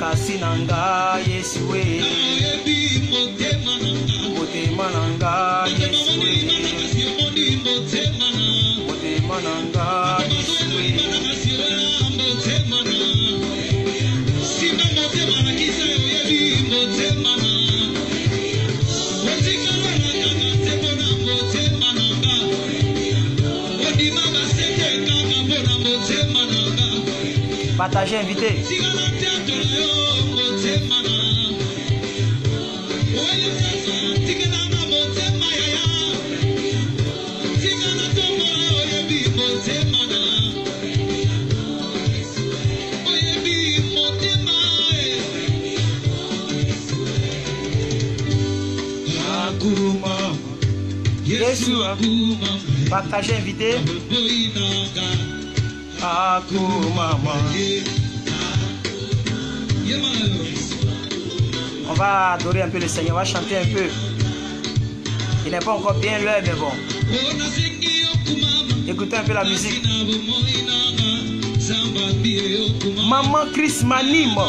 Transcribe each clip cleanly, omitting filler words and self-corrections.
Pasi nanga Yesue motema nanga Yesue motema nanga Yesue Partagez, invité. Partagez, invité. On va adorer un peu le Seigneur, on va chanter un peu. Il n'est pas encore bien l'heure, mais bon. Écoutez un peu la musique. Maman Chris m'anime.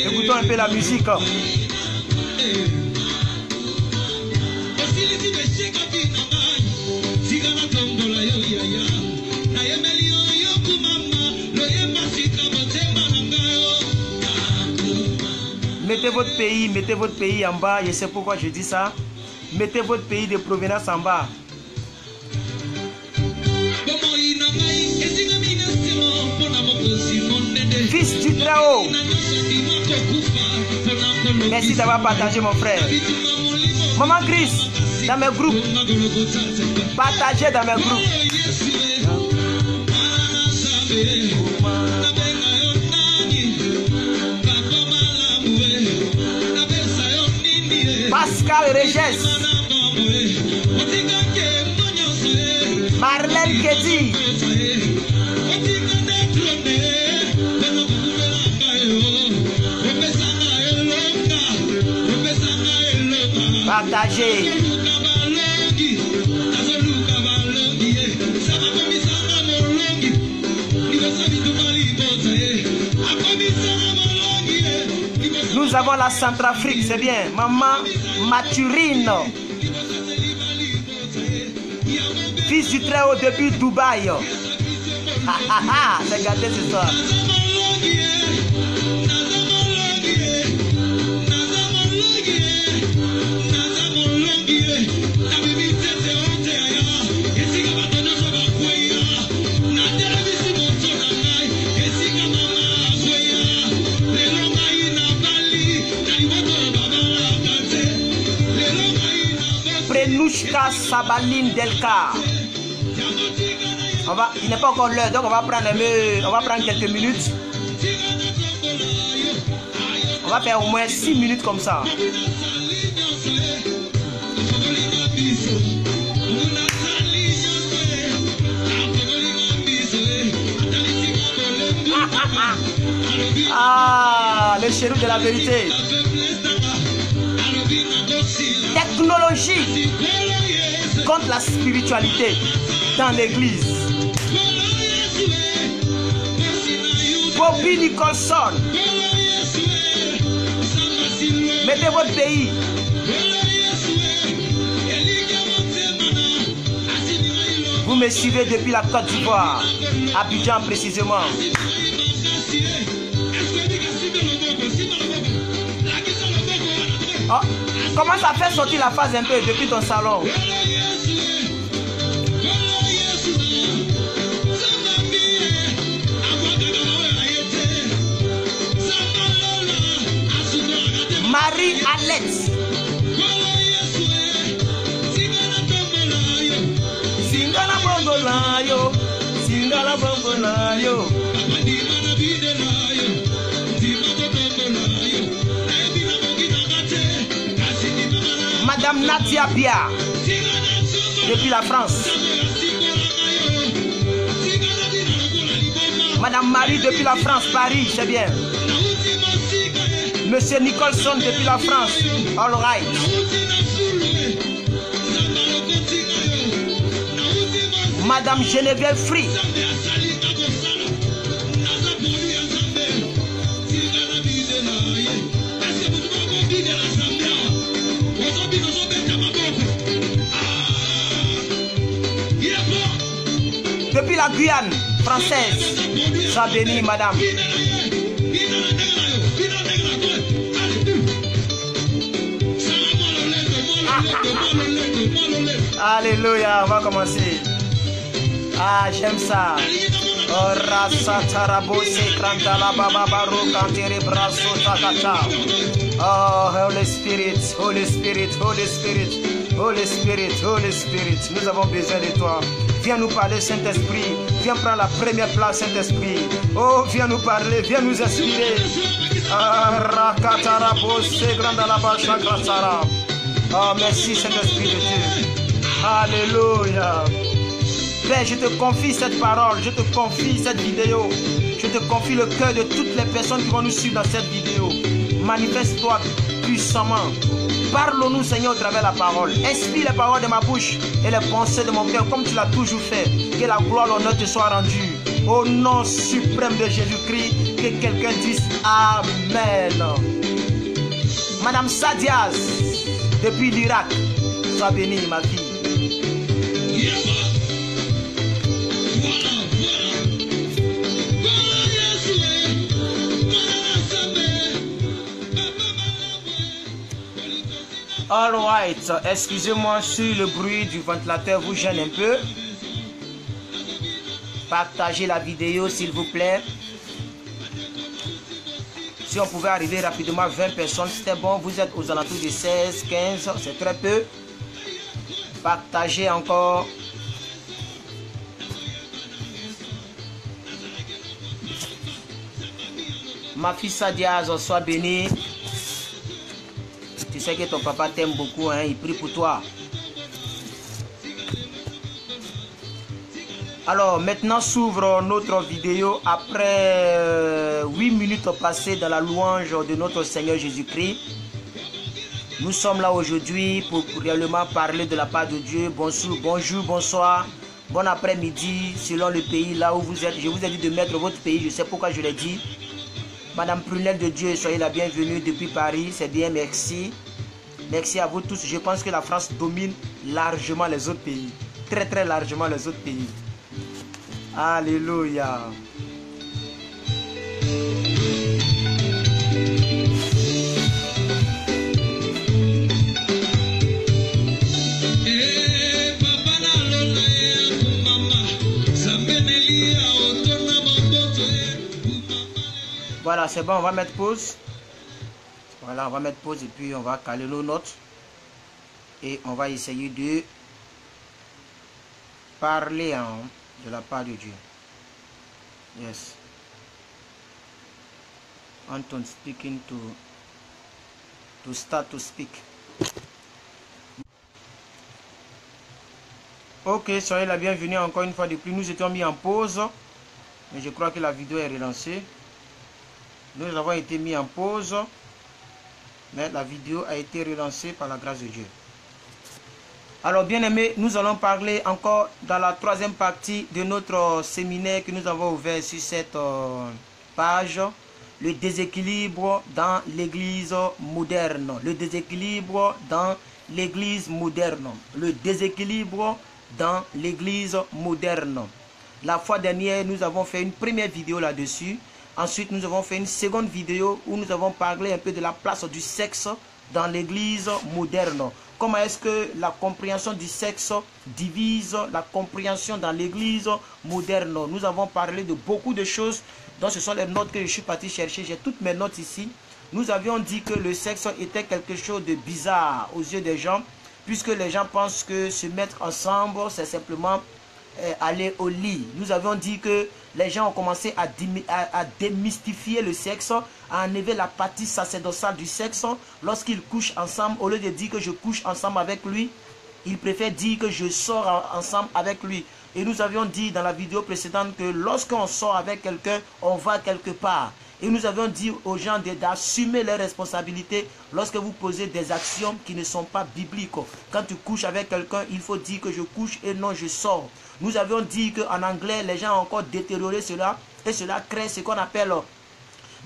Écoutons un peu la musique. Mettez votre pays en bas, je sais pourquoi je dis ça. Mettez votre pays de provenance en bas. Fils du Très-Haut. Merci d'avoir partagé mon frère. Maman Chris, dans mes groupes. Partagez dans mes groupes. Pascal Regès, Marlène Kedi, partagez. Nous avons la Centrafrique, c'est bien. Maman Mathurine, fils du Très-Haut depuis Dubaï. C'est gâté ce soir. Nouchka Sabaline Delka. Il n'est pas encore l'heure, donc on va prendre quelques minutes. On va faire au moins 6 minutes comme ça. Ah, le chéri de la vérité. Technologie contre la spiritualité dans l'église. Bobby Nicholson, mettez votre pays. Vous me suivez depuis la Côte d'Ivoire, Abidjan précisément. Oh, comment ça fait sortir la phase un peu depuis ton salon? Marie-Alex. Singala bongo layo, singala bongo layo. Tia Bia, depuis la France. Madame Marie depuis la France, Paris, c'est bien. Monsieur Nicholson depuis la France, all right. Madame Geneviève Free. Depuis la Guyane française, sois bénie, madame. Alléluia, on va commencer. Ah, j'aime ça. Oh, Holy Spirit, Holy Spirit, Holy Spirit, Holy Spirit, Holy Spirit. Nous avons besoin de toi. Viens nous parler, Saint-Esprit. Viens prendre la première place, Saint-Esprit. Oh, viens nous parler, viens nous inspirer. Oh, merci, Saint-Esprit de Dieu. Alléluia. Père, je te confie cette parole, je te confie cette vidéo. Je te confie le cœur de toutes les personnes qui vont nous suivre dans cette vidéo. Manifeste-toi puissamment. Parle-nous, Seigneur, au travers de la parole. Inspire les paroles de ma bouche et les pensées de mon cœur comme tu l'as toujours fait. Que la gloire, l'honneur te soit rendue. Au nom suprême de Jésus-Christ, que quelqu'un dise Amen. Madame Sadiaz, depuis l'Irak, sois bénie, ma fille. Alright, excusez-moi si le bruit du ventilateur vous gêne un peu. Partagez la vidéo s'il vous plaît. Si on pouvait arriver rapidement à 20 personnes, c'était bon. Vous êtes aux alentours de 16, 15, c'est très peu. Partagez encore. Ma fille Sadiaz, sois bénie. Tu sais que ton papa t'aime beaucoup, hein? Il prie pour toi. Alors, maintenant s'ouvre notre vidéo après 8 minutes passées dans la louange de notre Seigneur Jésus-Christ. Nous sommes là aujourd'hui pour réellement parler de la part de Dieu. Bonjour, bonsoir, bon après-midi, selon le pays là où vous êtes. Je vous ai dit de mettre votre pays, je sais pourquoi je l'ai dit. Madame Prunelle de Dieu, soyez la bienvenue depuis Paris, c'est bien, merci. Merci à vous tous. Je pense que la France domine largement les autres pays. Très très largement les autres pays. Alléluia. Voilà, c'est bon, on va mettre pause. Voilà, on va mettre pause et puis on va caler nos notes. Et on va essayer de parler de la part de Dieu. Yes. Anton speaking to start to speak. Ok, soyez la bienvenue encore une fois de plus. Nous étions mis en pause. Mais je crois que la vidéo est relancée. Nous avons été mis en pause, mais la vidéo a été relancée par la grâce de Dieu. Alors bien aimés, nous allons parler encore dans la troisième partie de notre séminaire que nous avons ouvert sur cette page. Le déséquilibre dans l'église moderne. Le déséquilibre dans l'église moderne. Le déséquilibre dans l'église moderne. La fois dernière, nous avons fait une première vidéo là-dessus. Ensuite, nous avons fait une seconde vidéo où nous avons parlé un peu de la place du sexe dans l'église moderne. Comment est-ce que la compréhension du sexe divise la compréhension dans l'église moderne. Nous avons parlé de beaucoup de choses. Donc ce sont les notes que je suis parti chercher. J'ai toutes mes notes ici. Nous avions dit que le sexe était quelque chose de bizarre aux yeux des gens. Puisque les gens pensent que se mettre ensemble, c'est simplement aller au lit. Nous avions dit que les gens ont commencé à démystifier le sexe, à enlever la partie sacerdotale du sexe. Lorsqu'ils couchent ensemble, au lieu de dire que je couche ensemble avec lui, ils préfèrent dire que je sors ensemble avec lui. Et nous avions dit dans la vidéo précédente que lorsqu'on sort avec quelqu'un, on va quelque part. Et nous avions dit aux gens d'assumer leurs responsabilités lorsque vous posez des actions qui ne sont pas bibliques. Quand tu couches avec quelqu'un, il faut dire que je couche et non je sors. Nous avions dit qu'en anglais, les gens ont encore détérioré cela. Et cela crée ce qu'on appelle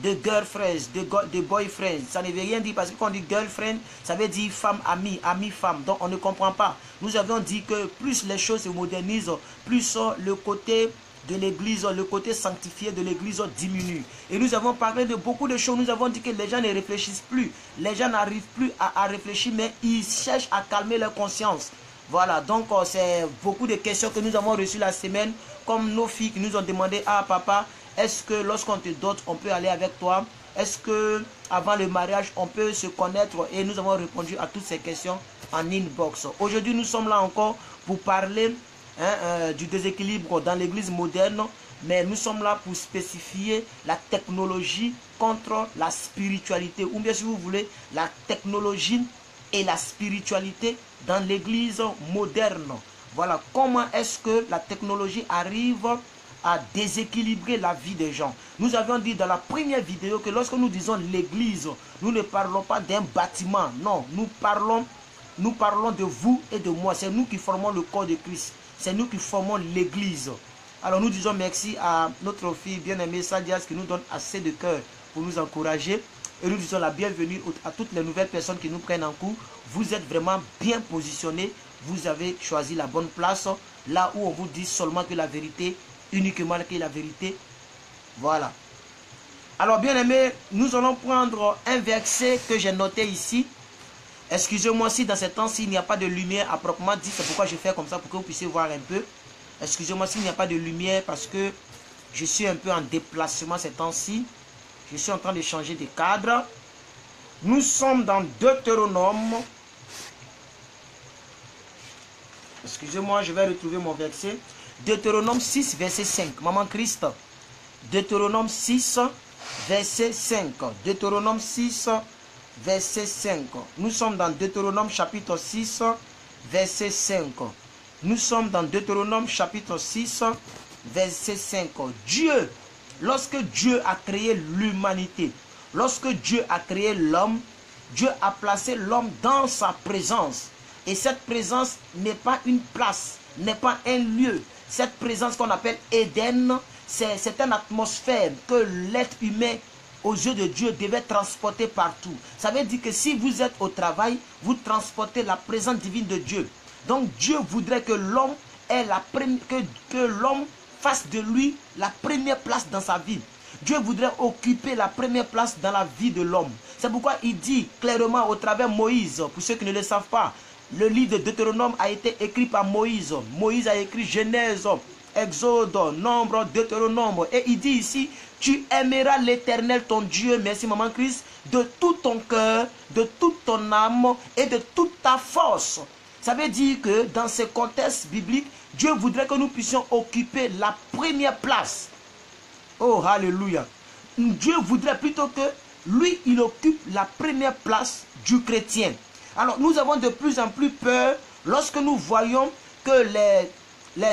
de girlfriends, de boyfriends. Ça ne veut rien dire parce que quand on dit girlfriend, ça veut dire femme amie, amie femme. Donc on ne comprend pas. Nous avions dit que plus les choses se modernisent, plus le côté de l'église, le côté sanctifié de l'église diminue. Et nous avons parlé de beaucoup de choses. Nous avons dit que les gens ne réfléchissent plus. Les gens n'arrivent plus à réfléchir, mais ils cherchent à calmer leur conscience. Voilà, donc c'est beaucoup de questions que nous avons reçues la semaine, comme nos filles qui nous ont demandé, ah papa, est-ce que lorsqu'on te dote, on peut aller avec toi? Est-ce que avant le mariage, on peut se connaître? Et nous avons répondu à toutes ces questions en inbox. Aujourd'hui, nous sommes là encore pour parler du déséquilibre dans l'église moderne, mais nous sommes là pour spécifier la technologie contre la spiritualité, ou bien si vous voulez, la technologie et la spiritualité dans l'église moderne. Voilà comment est-ce que la technologie arrive à déséquilibrer la vie des gens. Nous avions dit dans la première vidéo que lorsque nous disons l'église, nous ne parlons pas d'un bâtiment. Non, nous parlons de vous et de moi. C'est nous qui formons le corps de Christ. C'est nous qui formons l'église. Alors nous disons merci à notre fille bien-aimée Sadias qui nous donne assez de cœur pour nous encourager. Et nous disons la bienvenue à toutes les nouvelles personnes qui nous prennent en cours. Vous êtes vraiment bien positionnés. Vous avez choisi la bonne place. Là où on vous dit seulement que la vérité, uniquement que la vérité. Voilà. Alors bien aimé, nous allons prendre un verset que j'ai noté ici. Excusez-moi si dans ces temps-ci il n'y a pas de lumière à proprement dit. C'est pourquoi je fais comme ça pour que vous puissiez voir un peu. Excusez-moi s'il n'y a pas de lumière parce que je suis un peu en déplacement ces temps-ci. Je suis en train de changer de cadre. Nous sommes dans Deutéronome. Excusez-moi, je vais retrouver mon verset. Deutéronome 6, verset 5. Maman Christ. Deutéronome 6, verset 5. Deutéronome 6, verset 5. Nous sommes dans Deutéronome chapitre 6, verset 5. Nous sommes dans Deutéronome chapitre 6, verset 5. Dieu, lorsque Dieu a créé l'humanité, lorsque Dieu a créé l'homme, Dieu a placé l'homme dans sa présence. Et cette présence n'est pas une place, n'est pas un lieu. Cette présence qu'on appelle Éden, c'est une atmosphère que l'être humain, aux yeux de Dieu, devait transporter partout. Ça veut dire que si vous êtes au travail, vous transportez la présence divine de Dieu. Donc Dieu voudrait que l'homme que l'homme fasse de lui la première place dans sa vie. Dieu voudrait occuper la première place dans la vie de l'homme. C'est pourquoi il dit clairement au travers Moïse, pour ceux qui ne le savent pas, le livre de Deutéronome a été écrit par Moïse. Moïse a écrit Genèse, Exode, Nombre, Deutéronome. Et il dit ici, tu aimeras l'Éternel ton Dieu, merci maman Christ, de tout ton cœur, de toute ton âme et de toute ta force. Ça veut dire que dans ce contexte biblique, Dieu voudrait que nous puissions occuper la première place. Oh, alléluia. Dieu voudrait plutôt que lui, il occupe la première place du chrétien. Alors, nous avons de plus en plus peur lorsque nous voyons que les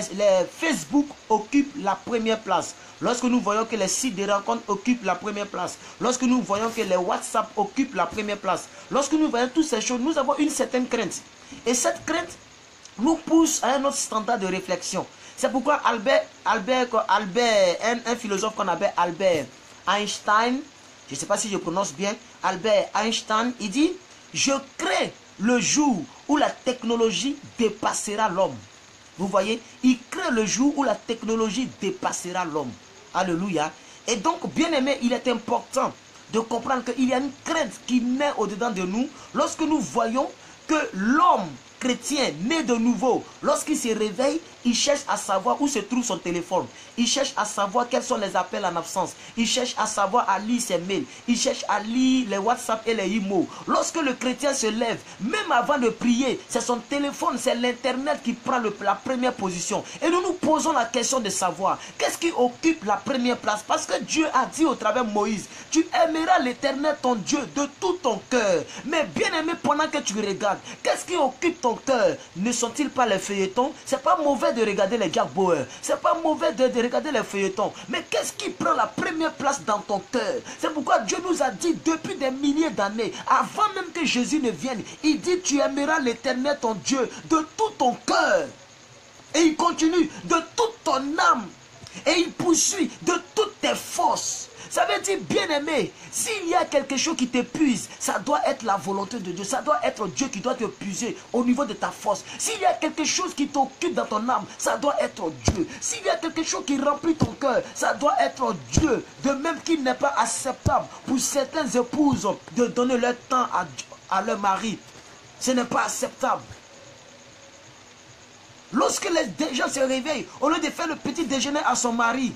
Facebook occupent la première place. Lorsque nous voyons que les sites de rencontres occupent la première place. Lorsque nous voyons que les WhatsApp occupent la première place. Lorsque nous voyons toutes ces choses, nous avons une certaine crainte. Et cette crainte nous pousse à un autre standard de réflexion. C'est pourquoi un philosophe qu'on appelle Albert Einstein, je ne sais pas si je prononce bien, Albert Einstein, il dit, je crains le jour où la technologie dépassera l'homme. Vous voyez, il craint le jour où la technologie dépassera l'homme. Alléluia. Et donc, bien aimé, il est important de comprendre qu'il y a une crainte qui naît au-dedans de nous lorsque nous voyons que l'homme chrétien né de nouveau, lorsqu'il se réveille, il cherche à savoir où se trouve son téléphone. Il cherche à savoir quels sont les appels en absence. Il cherche à savoir à lire ses mails. Il cherche à lire les WhatsApp et les emails. Lorsque le chrétien se lève, même avant de prier, c'est son téléphone, c'est l'internet qui prend la première position. Et nous nous posons la question de savoir qu'est-ce qui occupe la première place. Parce que Dieu a dit au travers de Moïse, tu aimeras l'Éternel ton Dieu de tout ton cœur. Mais bien aimé, pendant que tu regardes, qu'est-ce qui occupe ton cœur? Ne sont-ils pas les feuilletons? C'est pas mauvais de regarder les Jack Bauer. C'est pas mauvais de regarder les feuilletons. Mais qu'est-ce qui prend la première place dans ton cœur? C'est pourquoi Dieu nous a dit depuis des milliers d'années, avant même que Jésus ne vienne, il dit tu aimeras l'Éternel ton Dieu de tout ton cœur. Et il continue de toute ton âme. Et il poursuit de toutes tes forces. Ça veut dire, bien-aimé, s'il y a quelque chose qui t'épuise, ça doit être la volonté de Dieu. Ça doit être Dieu qui doit te puiser au niveau de ta force. S'il y a quelque chose qui t'occupe dans ton âme, ça doit être Dieu. S'il y a quelque chose qui remplit ton cœur, ça doit être Dieu. De même qu'il n'est pas acceptable pour certaines épouses de donner leur temps à leur mari. Ce n'est pas acceptable. Lorsque les gens se réveillent, au lieu de faire le petit déjeuner à son mari,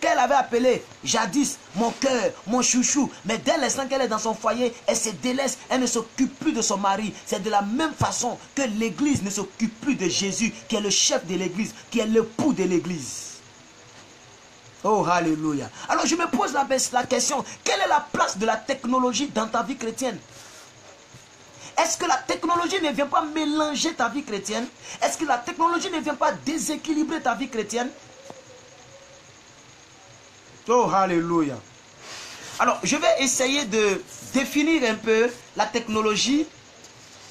qu'elle avait appelé jadis mon cœur, mon chouchou, mais dès l'instant qu'elle est dans son foyer, elle se délaisse, elle ne s'occupe plus de son mari. C'est de la même façon que l'église ne s'occupe plus de Jésus, qui est le chef de l'église, qui est l'époux de l'église. Oh, alléluia. Alors je me pose la question, quelle est la place de la technologie dans ta vie chrétienne? Est-ce que la technologie ne vient pas mélanger ta vie chrétienne? Est-ce que la technologie ne vient pas déséquilibrer ta vie chrétienne? Oh, alléluia. Alors, je vais essayer de définir un peu la technologie.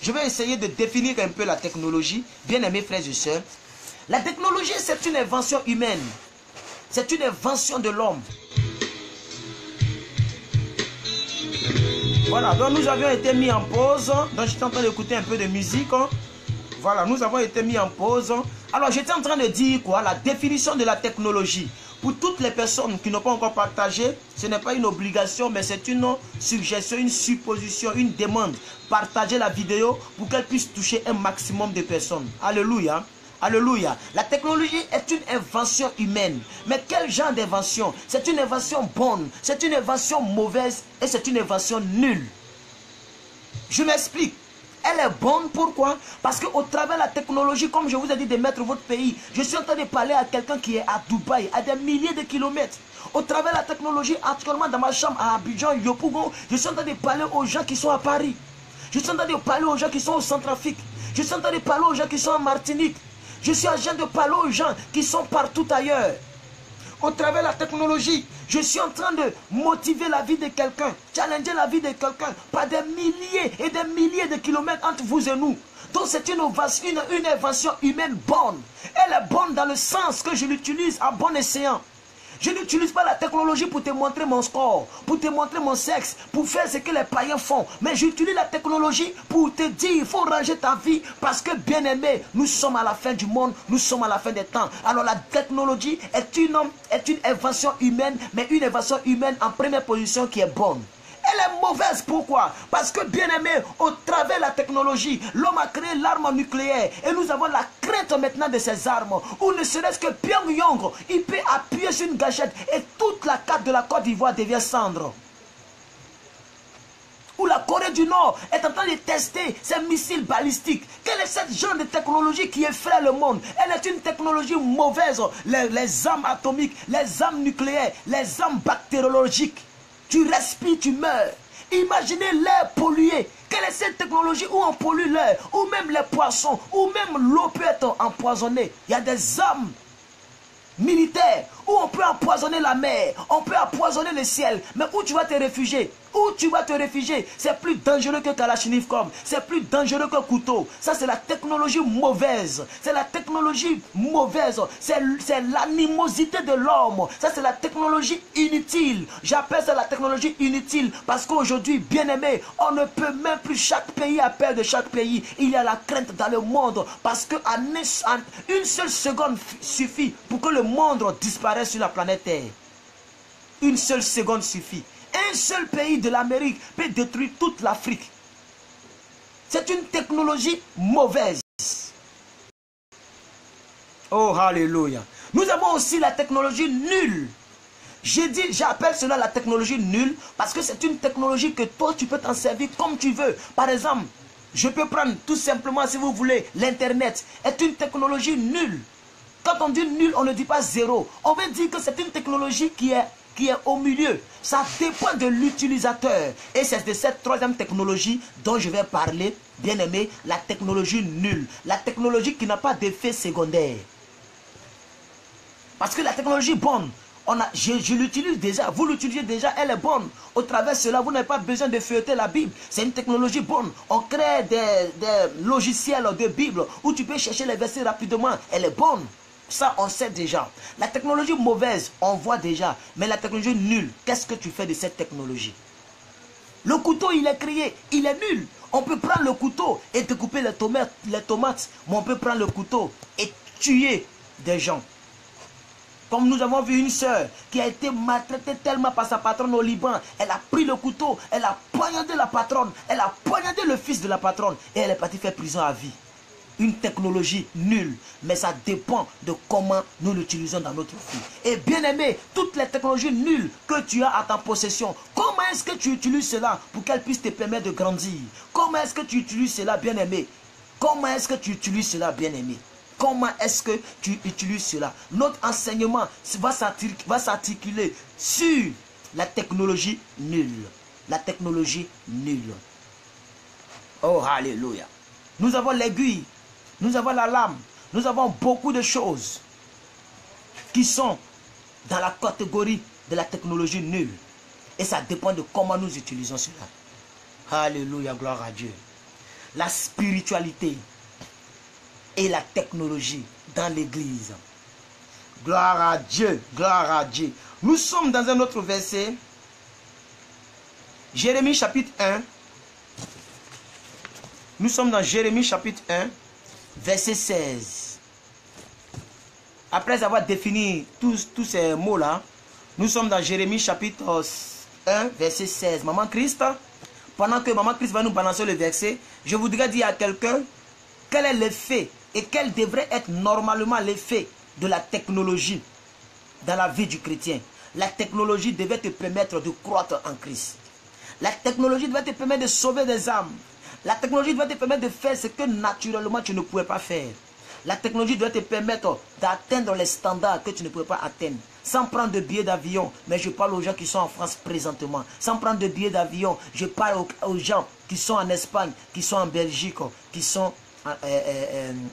Je vais essayer de définir un peu la technologie. Bien-aimés frères et sœurs, la technologie, c'est une invention humaine. C'est une invention de l'homme. Voilà, donc nous avions été mis en pause. Donc j'étais en train d'écouter un peu de musique. Voilà, nous avons été mis en pause. Alors j'étais en train de dire quoi? La définition de la technologie. Pour toutes les personnes qui n'ont pas encore partagé, ce n'est pas une obligation, mais c'est une suggestion, une supposition, une demande. Partagez la vidéo pour qu'elle puisse toucher un maximum de personnes. Alléluia. Alléluia. La technologie est une invention humaine. Mais quel genre d'invention? C'est une invention bonne, c'est une invention mauvaise et c'est une invention nulle. Je m'explique. Elle est bonne, pourquoi? Parce qu'au travers de la technologie, comme je vous ai dit de mettre votre pays, je suis en train de parler à quelqu'un qui est à Dubaï, à des milliers de kilomètres. Au travers de la technologie, actuellement dans ma chambre à Abidjan, Yopougon, je suis en train de parler aux gens qui sont à Paris. Je suis en train de parler aux gens qui sont au Centrafrique. Je suis en train de parler aux gens qui sont en Martinique. Je suis en train de parler aux gens qui sont partout ailleurs. Au travers de la technologie, je suis en train de motiver la vie de quelqu'un, challenger la vie de quelqu'un par des milliers et des milliers de kilomètres entre vous et nous. Donc c'est une invention humaine bonne. Elle est bonne dans le sens que je l'utilise à bon escient. Je n'utilise pas la technologie pour te montrer mon score, pour te montrer mon sexe, pour faire ce que les païens font. Mais j'utilise la technologie pour te dire, il faut ranger ta vie parce que, bien aimé, nous sommes à la fin du monde, nous sommes à la fin des temps. Alors la technologie est une invention humaine, mais une invention humaine en première position qui est bonne. Elle est mauvaise, pourquoi? Parce que, bien aimé, au travers de la technologie, l'homme a créé l'arme nucléaire. Et nous avons la crainte maintenant de ces armes. Ou ne serait-ce que Pyongyang, il peut appuyer sur une gâchette et toute la carte de la Côte d'Ivoire devient cendre. Ou la Corée du Nord est en train de tester ses missiles balistiques. Quel est ce genre de technologie qui effraie le monde? Elle est une technologie mauvaise. Les armes atomiques, les armes nucléaires, les armes bactériologiques. Tu respires, tu meurs. Imaginez l'air pollué. Quelle est cette technologie où on pollue l'air, où même les poissons, où même l'eau peut être empoisonnée? Il y a des armes militaires où on peut empoisonner la mer, on peut empoisonner le ciel. Mais où tu vas te réfugier? Où tu vas te réfugier? C'est plus dangereux que Kalachnikov, c'est plus dangereux que couteau. Ça c'est la technologie mauvaise. C'est la technologie mauvaise. C'est l'animosité de l'homme. Ça c'est la technologie inutile. J'appelle ça la technologie inutile parce qu'aujourd'hui, bien aimé, on ne peut même plus, chaque pays a peur de chaque pays. Il y a la crainte dans le monde parce qu'en une seule seconde suffit pour que le monde disparaisse sur la planète Terre. Une seule seconde suffit. Un seul pays de l'Amérique peut détruire toute l'Afrique. C'est une technologie mauvaise. Oh, alléluia. Nous avons aussi la technologie nulle. J'appelle cela la technologie nulle parce que c'est une technologie que toi, tu peux t'en servir comme tu veux. Par exemple, je peux prendre tout simplement, si vous voulez, l'Internet est une technologie nulle. Quand on dit nul, on ne dit pas zéro. On veut dire que c'est une technologie qui est au milieu. Ça dépend de l'utilisateur. Et c'est de cette troisième technologie dont je vais parler, bien aimé, la technologie nulle. La technologie qui n'a pas d'effet secondaire. Parce que la technologie bonne, je l'utilise déjà, vous l'utilisez déjà, elle est bonne. Au travers de cela, vous n'avez pas besoin de feuilleter la Bible. C'est une technologie bonne. On crée des logiciels de Bible où tu peux chercher les versets rapidement. Elle est bonne. Ça, on sait déjà. La technologie mauvaise, on voit déjà. Mais la technologie nulle, qu'est-ce que tu fais de cette technologie? Le couteau, il est créé, il est nul. On peut prendre le couteau et découper les tomates, mais on peut prendre le couteau et tuer des gens. Comme nous avons vu une sœur qui a été maltraitée tellement par sa patronne au Liban. Elle a pris le couteau, elle a poignardé la patronne, elle a poignardé le fils de la patronne et elle est partie faire prison à vie. Une technologie nulle, mais ça dépend de comment nous l'utilisons dans notre vie. Et bien aimé, toutes les technologies nulles que tu as à ta possession, comment est-ce que tu utilises cela pour qu'elles puissent te permettre de grandir? Comment est-ce que tu utilises cela, bien aimé? Comment est-ce que tu utilises cela, bien aimé? Comment est-ce que tu utilises cela? Notre enseignement va s'articuler sur la technologie nulle. La technologie nulle. Oh, alléluia. Nous avons l'aiguille. Nous avons la lame. Nous avons beaucoup de choses qui sont dans la catégorie de la technologie nulle. Et ça dépend de comment nous utilisons cela. Alléluia, gloire à Dieu. La spiritualité et la technologie dans l'église. Gloire à Dieu, gloire à Dieu. Nous sommes dans un autre verset. Jérémie chapitre 1. Nous sommes dans Jérémie chapitre 1, verset 16. Après avoir défini tous ces mots-là, nous sommes dans Jérémie chapitre 1, verset 16. Maman Christ, pendant que Maman Christ va nous balancer le verset, je voudrais dire à quelqu'un quel est l'effet et quel devrait être normalement l'effet de la technologie dans la vie du chrétien. La technologie devait te permettre de croître en Christ. La technologie devait te permettre de sauver des âmes. La technologie doit te permettre de faire ce que naturellement tu ne pouvais pas faire. La technologie doit te permettre d'atteindre les standards que tu ne pouvais pas atteindre. Sans prendre de billets d'avion, mais je parle aux gens qui sont en France présentement. Sans prendre de billets d'avion, je parle aux gens qui sont en Espagne, qui sont en Belgique, qui sont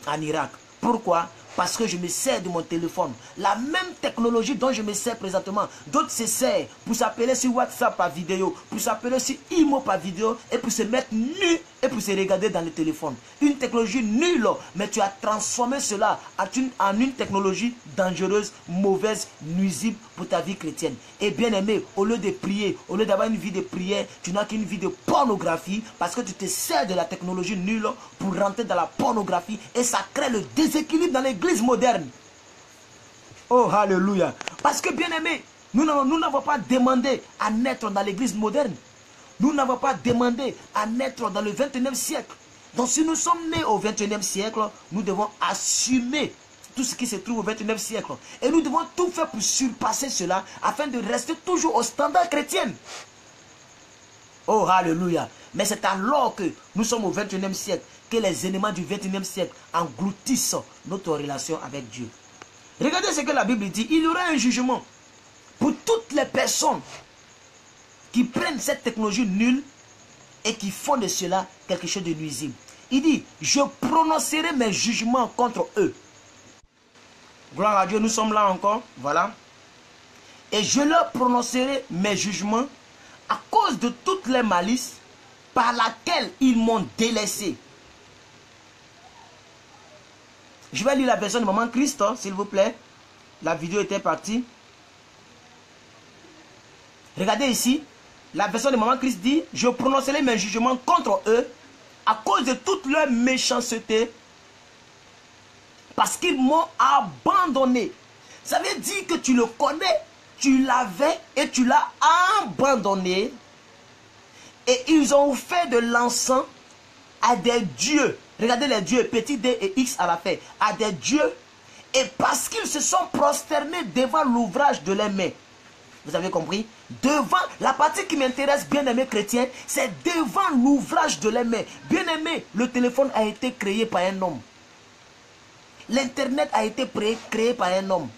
en Irak. Pourquoi? Parce que je me sers de mon téléphone. La même technologie dont je me sers présentement, d'autres se servent pour s'appeler sur WhatsApp par vidéo, pour s'appeler sur IMO par vidéo et pour se mettre nu et pour se regarder dans le téléphone. Une technologie nulle, mais tu as transformé cela en une technologie dangereuse, mauvaise, nuisible pour ta vie chrétienne. Et bien aimé, au lieu de prier, au lieu d'avoir une vie de prière, tu n'as qu'une vie de pornographie parce que tu te sers de la technologie nulle pour rentrer dans la pornographie et ça crée le déséquilibre dans l'église moderne. Oh, alléluia. Parce que bien aimé, nous n'avons pas demandé à naître dans l'église moderne. Nous n'avons pas demandé à naître dans le 21e siècle. Donc si nous sommes nés au 21e siècle, nous devons assumer tout ce qui se trouve au 21e siècle. Et nous devons tout faire pour surpasser cela afin de rester toujours au standard chrétien. Oh, alléluia. Mais c'est alors que nous sommes au 21e siècle que les éléments du 21e siècle engloutissent notre relation avec Dieu. Regardez ce que la Bible dit. Il y aura un jugement pour toutes les personnes qui prennent cette technologie nulle et qui font de cela quelque chose de nuisible. Il dit, je prononcerai mes jugements contre eux. Gloire à Dieu, nous sommes là encore. Voilà. Et je leur prononcerai mes jugements à cause de toutes les malices par laquelle ils m'ont délaissé. Je vais lire la version de Maman Christ, s'il vous plaît. La vidéo était partie. Regardez ici. La version de Maman Christ dit, je prononcerai mes jugements contre eux à cause de toute leur méchanceté parce qu'ils m'ont abandonné. Ça veut dire que tu le connais, tu l'avais et tu l'as abandonné. Et ils ont fait de l'encens à des dieux. Regardez les dieux, petit d et x à la fin. À des dieux. Et parce qu'ils se sont prosternés devant l'ouvrage de leurs mains. Vous avez compris? Devant, la partie qui m'intéresse, bien-aimés chrétiens, c'est devant l'ouvrage de leurs mains. Bien-aimé, le téléphone a été créé par un homme. L'Internet a été créé par un homme.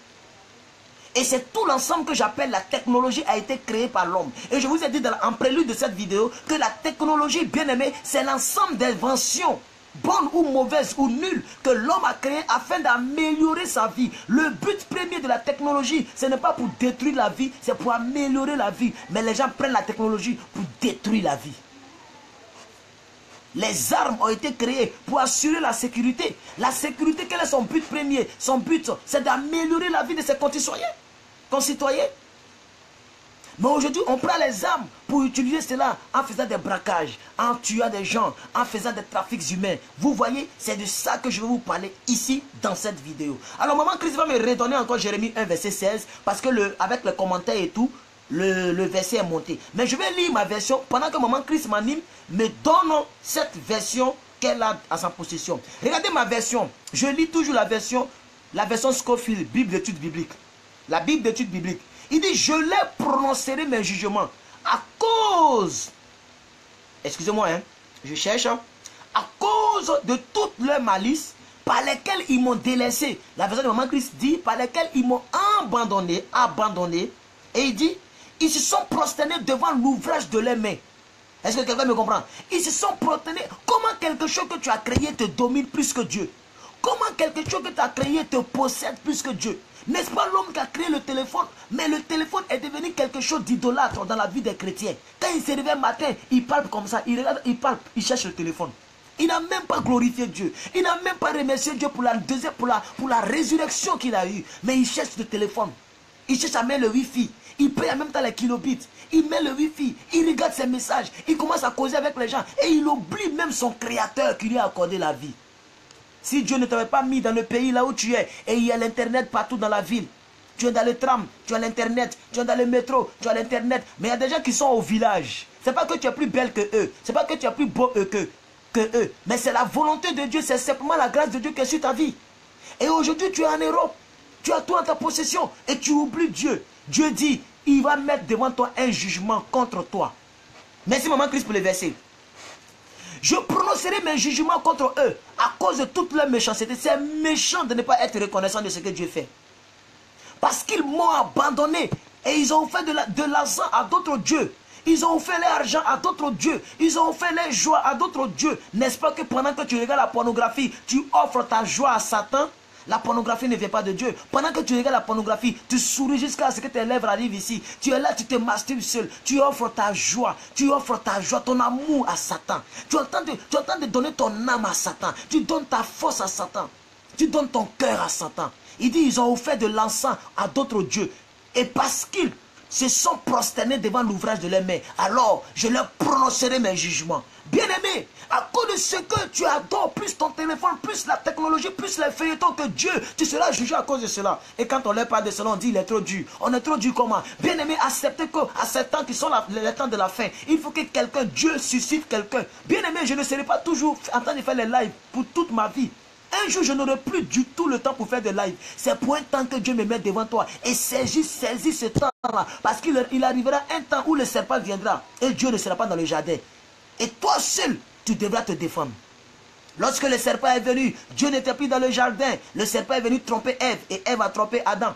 Et c'est tout l'ensemble que j'appelle la technologie a été créée par l'homme. Et je vous ai dit en prélude de cette vidéo que la technologie, bien-aimé, c'est l'ensemble d'inventions, bonnes ou mauvaises ou nulles, que l'homme a créées afin d'améliorer sa vie. Le but premier de la technologie, ce n'est pas pour détruire la vie, c'est pour améliorer la vie. Mais les gens prennent la technologie pour détruire la vie. Les armes ont été créées pour assurer la sécurité. La sécurité, quel est son but premier? Son but, c'est d'améliorer la vie de ses concitoyens. Mais aujourd'hui, on prend les armes pour utiliser cela en faisant des braquages, en tuant des gens, en faisant des trafics humains. Vous voyez, c'est de ça que je vais vous parler ici dans cette vidéo. Alors, Maman Christ va me redonner encore Jérémie 1, verset 16, parce que avec le commentaire et tout, le verset est monté. Mais je vais lire ma version pendant que Maman Christ m'anime, me donne cette version qu'elle a à sa possession. Regardez ma version. Je lis toujours la version Scofield, Bible d'études bibliques. La Bible d'études bibliques. Il dit, je les prononcerai mes jugements à cause, excusez-moi, hein, je cherche, à cause de toute leur malice par lesquelles ils m'ont délaissé. La version de Maman Christ dit, par lesquelles ils m'ont abandonné. Et il dit, ils se sont prosternés devant l'ouvrage de leurs mains. Est-ce que quelqu'un me comprend? Ils se sont prosternés. Comment quelque chose que tu as créé te domine plus que Dieu? Comment quelque chose que tu as créé te possède plus que Dieu? N'est-ce pas l'homme qui a créé le téléphone? Mais le téléphone est devenu quelque chose d'idolâtre dans la vie des chrétiens. Quand il se réveille le matin, il palpe comme ça, il regarde, il palpe, il cherche le téléphone. Il n'a même pas glorifié Dieu. Il n'a même pas remercié Dieu pour la résurrection qu'il a eue. Mais il cherche le téléphone. Il cherche à mettre le Wi-Fi. Il paye en même temps les kilobits. Il met le Wi-Fi. Il regarde ses messages. Il commence à causer avec les gens. Et il oublie même son créateur qui lui a accordé la vie. Si Dieu ne t'avait pas mis dans le pays là où tu es, et il y a l'internet partout dans la ville, tu es dans le tram, tu as l'internet, tu es dans le métro, tu as l'internet, mais il y a des gens qui sont au village. C'est pas que tu es plus belle que eux, c'est pas que tu es plus beau que eux, mais c'est la volonté de Dieu, c'est simplement la grâce de Dieu qui est sur ta vie. Et aujourd'hui tu es en Europe, tu as tout en ta possession, et tu oublies Dieu. Dieu dit, il va mettre devant toi un jugement contre toi. Merci Maman Christ pour le verset. Je prononcerai mes jugements contre eux à cause de toute leur méchanceté. C'est méchant de ne pas être reconnaissant de ce que Dieu fait. Parce qu'ils m'ont abandonné et ils ont fait de l'argent à d'autres dieux. Ils ont fait leur argent à d'autres dieux. Ils ont fait leur joie à d'autres dieux. N'est-ce pas que pendant que tu regardes la pornographie, tu offres ta joie à Satan? La pornographie ne vient pas de Dieu. Pendant que tu regardes la pornographie, tu souris jusqu'à ce que tes lèvres arrivent ici. Tu es là, tu te masturbes seul. Tu offres ta joie. Tu offres ta joie, ton amour à Satan. Tu es en train de donner ton âme à Satan. Tu donnes ta force à Satan. Tu donnes ton cœur à Satan. Il dit, ils ont offert de l'encens à d'autres dieux. Et parce qu'ils se sont prosternés devant l'ouvrage de leurs mains, alors je leur prononcerai mes jugements. Bien-aimé, à cause de ce que tu adores, plus ton téléphone, plus la technologie, plus les feuilletons que Dieu, tu seras jugé à cause de cela. Et quand on leur parle de cela, on dit il est trop dur. On est trop dur comment? Bien-aimé, acceptez qu'à ces temps qui sont les temps de la fin, il faut que quelqu'un, Dieu suscite quelqu'un. Bien-aimé, je ne serai pas toujours en train de faire les lives pour toute ma vie. Un jour, je n'aurai plus du tout le temps pour faire des lives. C'est pour un temps que Dieu me met devant toi. Et saisis ce temps-là. Parce qu'il arrivera un temps où le serpent viendra. Et Dieu ne sera pas dans le jardin. Et toi seul, tu devras te défendre. Lorsque le serpent est venu, Dieu n'était plus dans le jardin. Le serpent est venu tromper Ève. Et Ève a trompé Adam.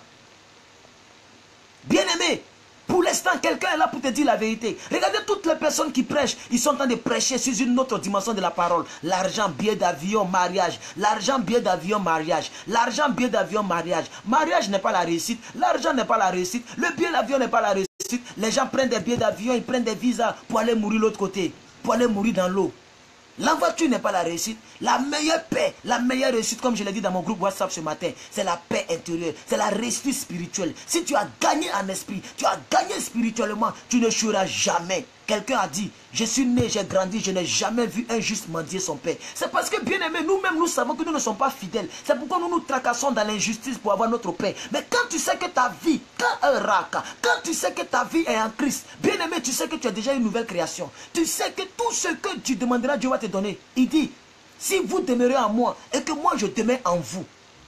Bien-aimé, pour l'instant, quelqu'un est là pour te dire la vérité. Regardez toutes les personnes qui prêchent. Ils sont en train de prêcher sur une autre dimension de la parole. L'argent, billet d'avion, mariage. L'argent, billet d'avion, mariage. L'argent, billet d'avion, mariage. Mariage n'est pas la réussite. L'argent n'est pas la réussite. Le billet d'avion n'est pas la réussite. Les gens prennent des billets d'avion, ils prennent des visas pour aller mourir de l'autre côté. Pour aller mourir dans l'eau. La voiture n'est pas la réussite. La meilleure paix, la meilleure réussite, comme je l'ai dit dans mon groupe WhatsApp ce matin, c'est la paix intérieure, c'est la réussite spirituelle. Si tu as gagné en esprit, tu as gagné spirituellement, tu ne choueras jamais. Quelqu'un a dit, Je suis né, j'ai grandi, je n'ai jamais vu un juste mendier son père. C'est parce que, bien aimé, nous-mêmes, nous savons que nous ne sommes pas fidèles. C'est pourquoi nous nous tracassons dans l'injustice pour avoir notre paix. Mais quand tu sais que ta vie, quand tu sais que ta vie est en Christ, bien aimé, tu sais que tu as déjà une nouvelle création. Tu sais que tout ce que tu demanderas, Dieu va te donner. Il dit, si vous demeurez en moi et que moi je demeure en vous,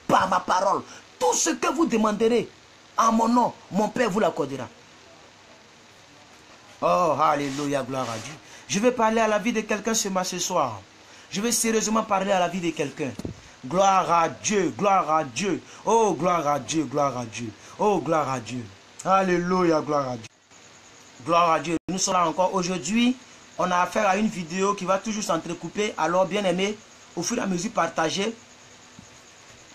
par ma parole, tout ce que vous demanderez en mon nom, mon Père vous l'accordera. Oh, alléluia, gloire à Dieu. Je vais parler à la vie de quelqu'un ce soir. Je vais sérieusement parler à la vie de quelqu'un. Gloire à Dieu, gloire à Dieu. Oh, gloire à Dieu, gloire à Dieu. Oh, gloire à Dieu. Alléluia, gloire à Dieu. Gloire à Dieu. Nous sommes là encore aujourd'hui. On a affaire à une vidéo qui va toujours s'entrecouper. Alors, bien aimé, au fur et à mesure, partagez.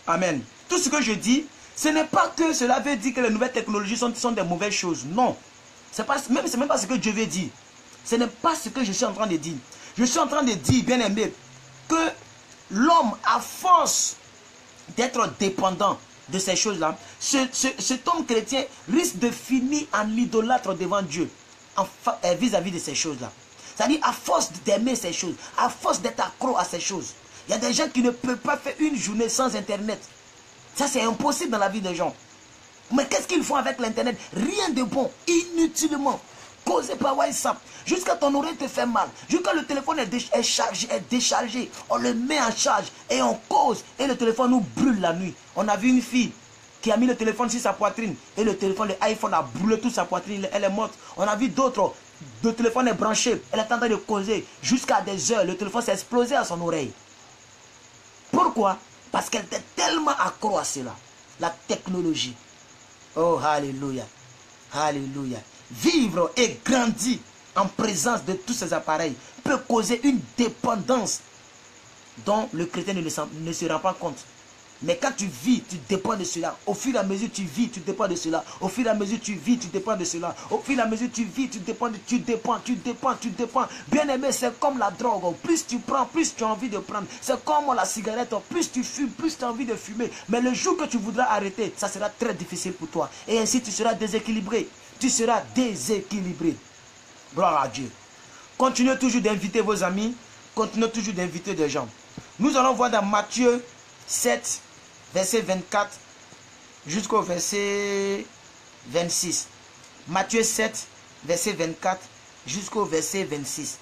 Amen. Tout ce que je dis, ce n'est pas que cela veut dire que les nouvelles technologies sont des mauvaises choses. Non. C'est même pas ce que Dieu veut dire. Ce n'est pas ce que je suis en train de dire. Je suis en train de dire, bien aimé, que l'homme, à force d'être dépendant de ces choses-là, cet homme chrétien risque de finir en idolâtre devant Dieu vis-à-vis de ces choses-là. C'est-à-dire, à force d'aimer ces choses, à force d'être accro à ces choses. Il y a des gens qui ne peuvent pas faire une journée sans Internet. Ça, c'est impossible dans la vie des gens. Mais qu'est-ce qu'ils font avec l'Internet? Rien de bon, inutilement. Causé par WhatsApp. Jusqu'à ton oreille te fait mal. Jusqu'à le téléphone est déchargé. On le met en charge et on cause. Et le téléphone nous brûle la nuit. On a vu une fille qui a mis le téléphone sur sa poitrine. Et le téléphone, le iPhone a brûlé toute sa poitrine. Elle est morte. On a vu d'autres. Le téléphone est branché. Elle est en train de causer. Jusqu'à des heures, le téléphone s'est explosé à son oreille. Pourquoi? Parce qu'elle était tellement accro à cela. La technologie. Oh, alléluia. Alléluia. Vivre et grandir en présence de tous ces appareils peut causer une dépendance dont le chrétien ne se rend pas compte. Mais quand tu vis, tu dépends de cela. Au fur et à mesure tu vis, tu dépends de cela. Au fur et à mesure tu vis, tu dépends de cela. Au fur et à mesure tu vis, tu dépends. Bien aimé, c'est comme la drogue. Plus tu prends, plus tu as envie de prendre. C'est comme la cigarette. Plus tu fumes, plus tu as envie de fumer. Mais le jour que tu voudras arrêter, ça sera très difficile pour toi. Et ainsi tu seras déséquilibré. Tu seras déséquilibré. Gloire à Dieu. Continuez toujours d'inviter vos amis. Continuez toujours d'inviter des gens. Nous allons voir dans Matthieu 7, verset 24 jusqu'au verset 26. Matthieu 7, verset 24 jusqu'au verset 26.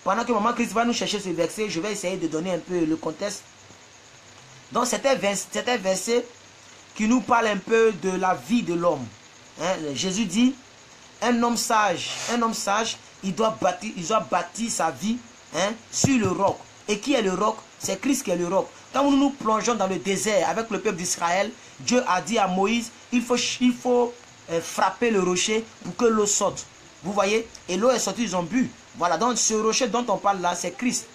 Pendant que Maman Christ va nous chercher ce verset, je vais essayer de donner un peu le contexte. Donc c'était un verset qui nous parle un peu de la vie de l'homme. Hein? Jésus dit, un homme sage, il doit bâtir sa vie, hein, sur le roc. Et qui est le roc? C'est Christ qui est le roc. Quand nous nous plongeons dans le désert avec le peuple d'Israël, Dieu a dit à Moïse, il faut frapper le rocher pour que l'eau sorte. Vous voyez? Et l'eau est sortie, ils ont bu. Voilà, donc ce rocher dont on parle là, c'est Christ.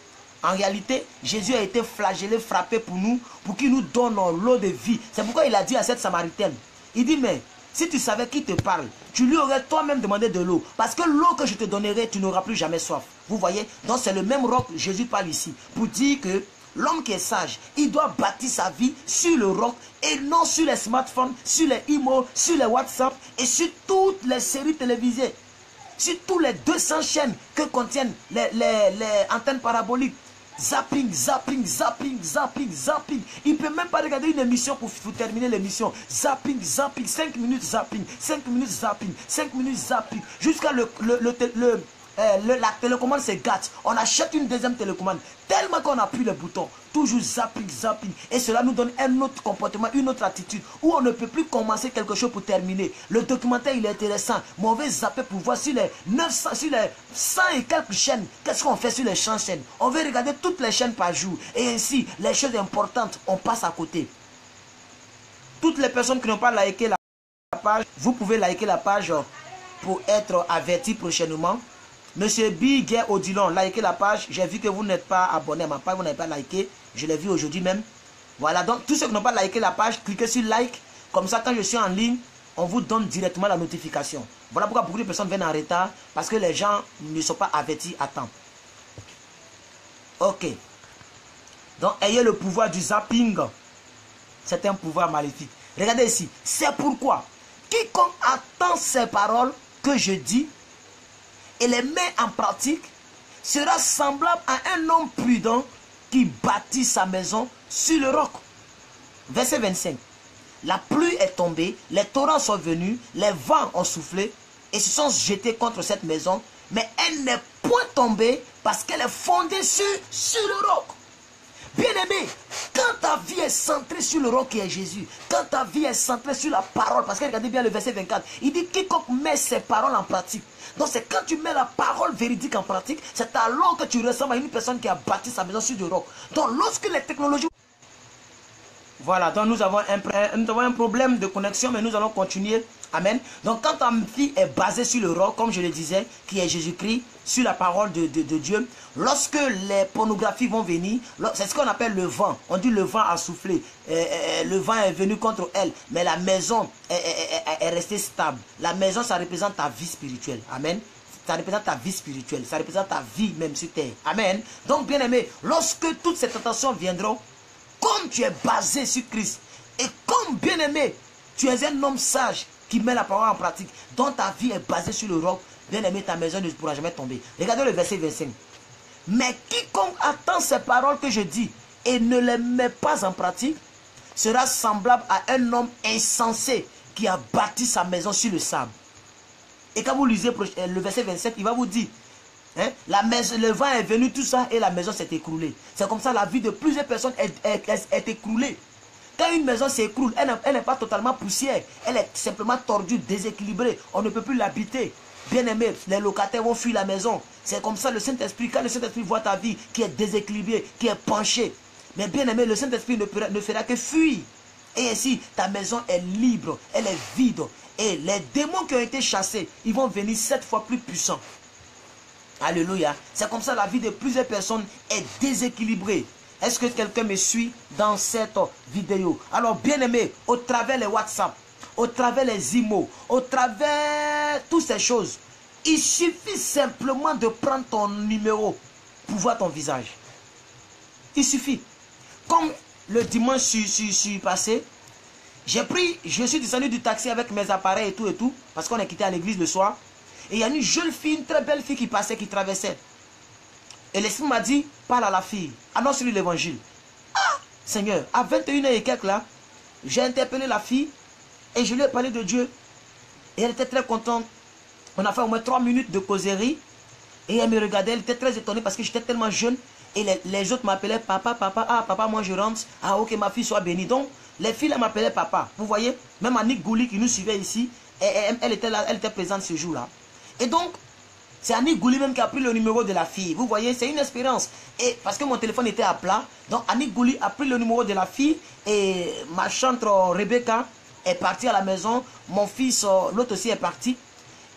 En réalité, Jésus a été flagellé, frappé pour nous, pour qu'il nous donne l'eau de vie. C'est pourquoi il a dit à cette Samaritaine, il dit, mais si tu savais qui te parle, tu lui aurais toi-même demandé de l'eau. Parce que l'eau que je te donnerai, tu n'auras plus jamais soif. Vous voyez? Donc c'est le même roc que Jésus parle ici. Pour dire que l'homme qui est sage, il doit bâtir sa vie sur le roc et non sur les smartphones, sur les emails, sur les WhatsApp et sur toutes les séries télévisées. Sur tous les 200 chaînes que contiennent les antennes paraboliques. Zapping. Il ne peut même pas regarder une émission pour terminer l'émission. Zapping. 5 minutes zapping. 5 minutes zapping. 5 minutes zapping. Jusqu'à la télécommande se gâte. On achète une deuxième télécommande. Tellement qu'on appuie le bouton. Toujours zapping. Et cela nous donne un autre comportement, une autre attitude. Où on ne peut plus commencer quelque chose pour terminer. Le documentaire il est intéressant. Mais on veut zapper pour voir sur les 900, sur les 100 et quelques chaînes. Qu'est-ce qu'on fait sur les 100 chaînes? On veut regarder toutes les chaînes par jour. Et ainsi, les choses importantes, on passe à côté. Toutes les personnes qui n'ont pas liké la page, vous pouvez liker la page pour être averti prochainement. Monsieur Biguet Odilon, likez la page. J'ai vu que vous n'êtes pas abonné à ma page, vous n'avez pas liké. Je l'ai vu aujourd'hui même. Voilà, donc tous ceux qui n'ont pas liké la page, cliquez sur like. Comme ça, quand je suis en ligne, on vous donne directement la notification. Voilà pourquoi beaucoup de personnes viennent en retard. Parce que les gens ne sont pas avertis à temps. Ok. Donc, ayez le pouvoir du zapping. C'est un pouvoir maléfique. Regardez ici. C'est pourquoi quiconque attend ces paroles que je dis et les met en pratique sera semblable à un homme prudent qui bâtit sa maison sur le roc. Verset 25. La pluie est tombée, les torrents sont venus, les vents ont soufflé et se sont jetés contre cette maison, mais elle n'est point tombée parce qu'elle est fondée sur le roc. Bien-aimé, quand ta vie est centrée sur le roc qui est Jésus, quand ta vie est centrée sur la parole, parce que regardez bien le verset 24, il dit quiconque met ses paroles en pratique. Donc c'est quand tu mets la parole véridique en pratique, c'est alors que tu ressembles à une personne qui a bâti sa maison sur le roc. Donc lorsque les technologies... Voilà, donc nous avons un problème de connexion, mais nous allons continuer. Amen. Donc quand ta vie est basée sur le roc, comme je le disais, qui est Jésus-Christ, sur la parole de Dieu, lorsque les pornographies vont venir, c'est ce qu'on appelle le vent. On dit le vent a soufflé, le vent est venu contre elle, mais la maison est restée stable. La maison, ça représente ta vie spirituelle. Amen. Ça représente ta vie spirituelle, ça représente ta vie même sur terre. Amen. Donc bien aimé, lorsque toutes ces tentations viendront, comme tu es basé sur Christ, et comme bien aimé, tu es un homme sage qui met la parole en pratique, dont ta vie est basée sur le roc, bien aimé, ta maison ne pourra jamais tomber. Regardez le verset 25. Mais quiconque attend ces paroles que je dis et ne les met pas en pratique, sera semblable à un homme insensé qui a bâti sa maison sur le sable. Et quand vous lisez le verset 27, il va vous dire, hein, le vent est venu, tout ça, et la maison s'est écroulée. C'est comme ça la vie de plusieurs personnes est écroulée. Quand une maison s'écroule, elle n'est pas totalement poussière. Elle est simplement tordue, déséquilibrée. On ne peut plus l'habiter. Bien aimé, les locataires vont fuir la maison. C'est comme ça le Saint-Esprit. Quand le Saint-Esprit voit ta vie qui est déséquilibrée, qui est penchée. Mais bien aimé, le Saint-Esprit ne fera que fuir. Et ainsi, ta maison est libre, elle est vide. Et les démons qui ont été chassés, ils vont venir 7 fois plus puissants. Alléluia. C'est comme ça la vie de plusieurs personnes est déséquilibrée. Est-ce que quelqu'un me suit dans cette vidéo? Alors bien aimé, au travers les WhatsApp, au travers les emails, au travers toutes ces choses, il suffit simplement de prendre ton numéro pour voir ton visage. Il suffit. Comme le dimanche passé, je suis descendu du taxi avec mes appareils et tout, parce qu'on est quitté à l'église le soir. Et il y a une jeune fille, une très belle fille qui passait, qui traversait. Et l'Esprit m'a dit, parle à la fille, annonce-lui l'évangile. Ah, Seigneur, à 21h et quelques là, j'ai interpellé la fille et je lui ai parlé de Dieu. Et elle était très contente. On a fait au moins 3 minutes de causerie. Et elle me regardait, elle était très étonnée parce que j'étais tellement jeune. Et les autres m'appelaient papa, papa, ah papa, moi je rentre. Ah ok, ma fille soit bénie. Donc, les filles là m'appelaient papa. Vous voyez, même Annick Gouli qui nous suivait ici, elle était là, elle était présente ce jour-là. Et donc, c'est Annick Gouli même qui a pris le numéro de la fille. Vous voyez, c'est une expérience. Et parce que mon téléphone était à plat, donc Annick Gouli a pris le numéro de la fille et ma chantre Rebecca est partie à la maison. Mon fils, l'autre aussi est parti.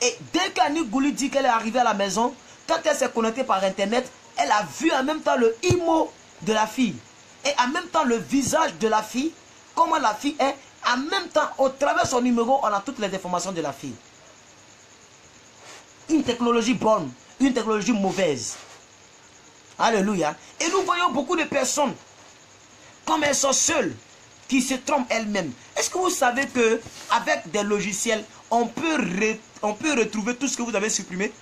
Et dès qu'Annick Gouli dit qu'elle est arrivée à la maison, quand elle s'est connectée par internet, elle a vu en même temps le IMO de la fille. Et en même temps le visage de la fille, comment la fille est. En même temps, au travers de son numéro, on a toutes les informations de la fille. Une technologie bonne, une technologie mauvaise. Alléluia. Et nous voyons beaucoup de personnes, comme elles sont seules, qui se trompent elles-mêmes. Est-ce que vous savez qu'avec des logiciels, on peut retrouver tout ce que vous avez supprimé?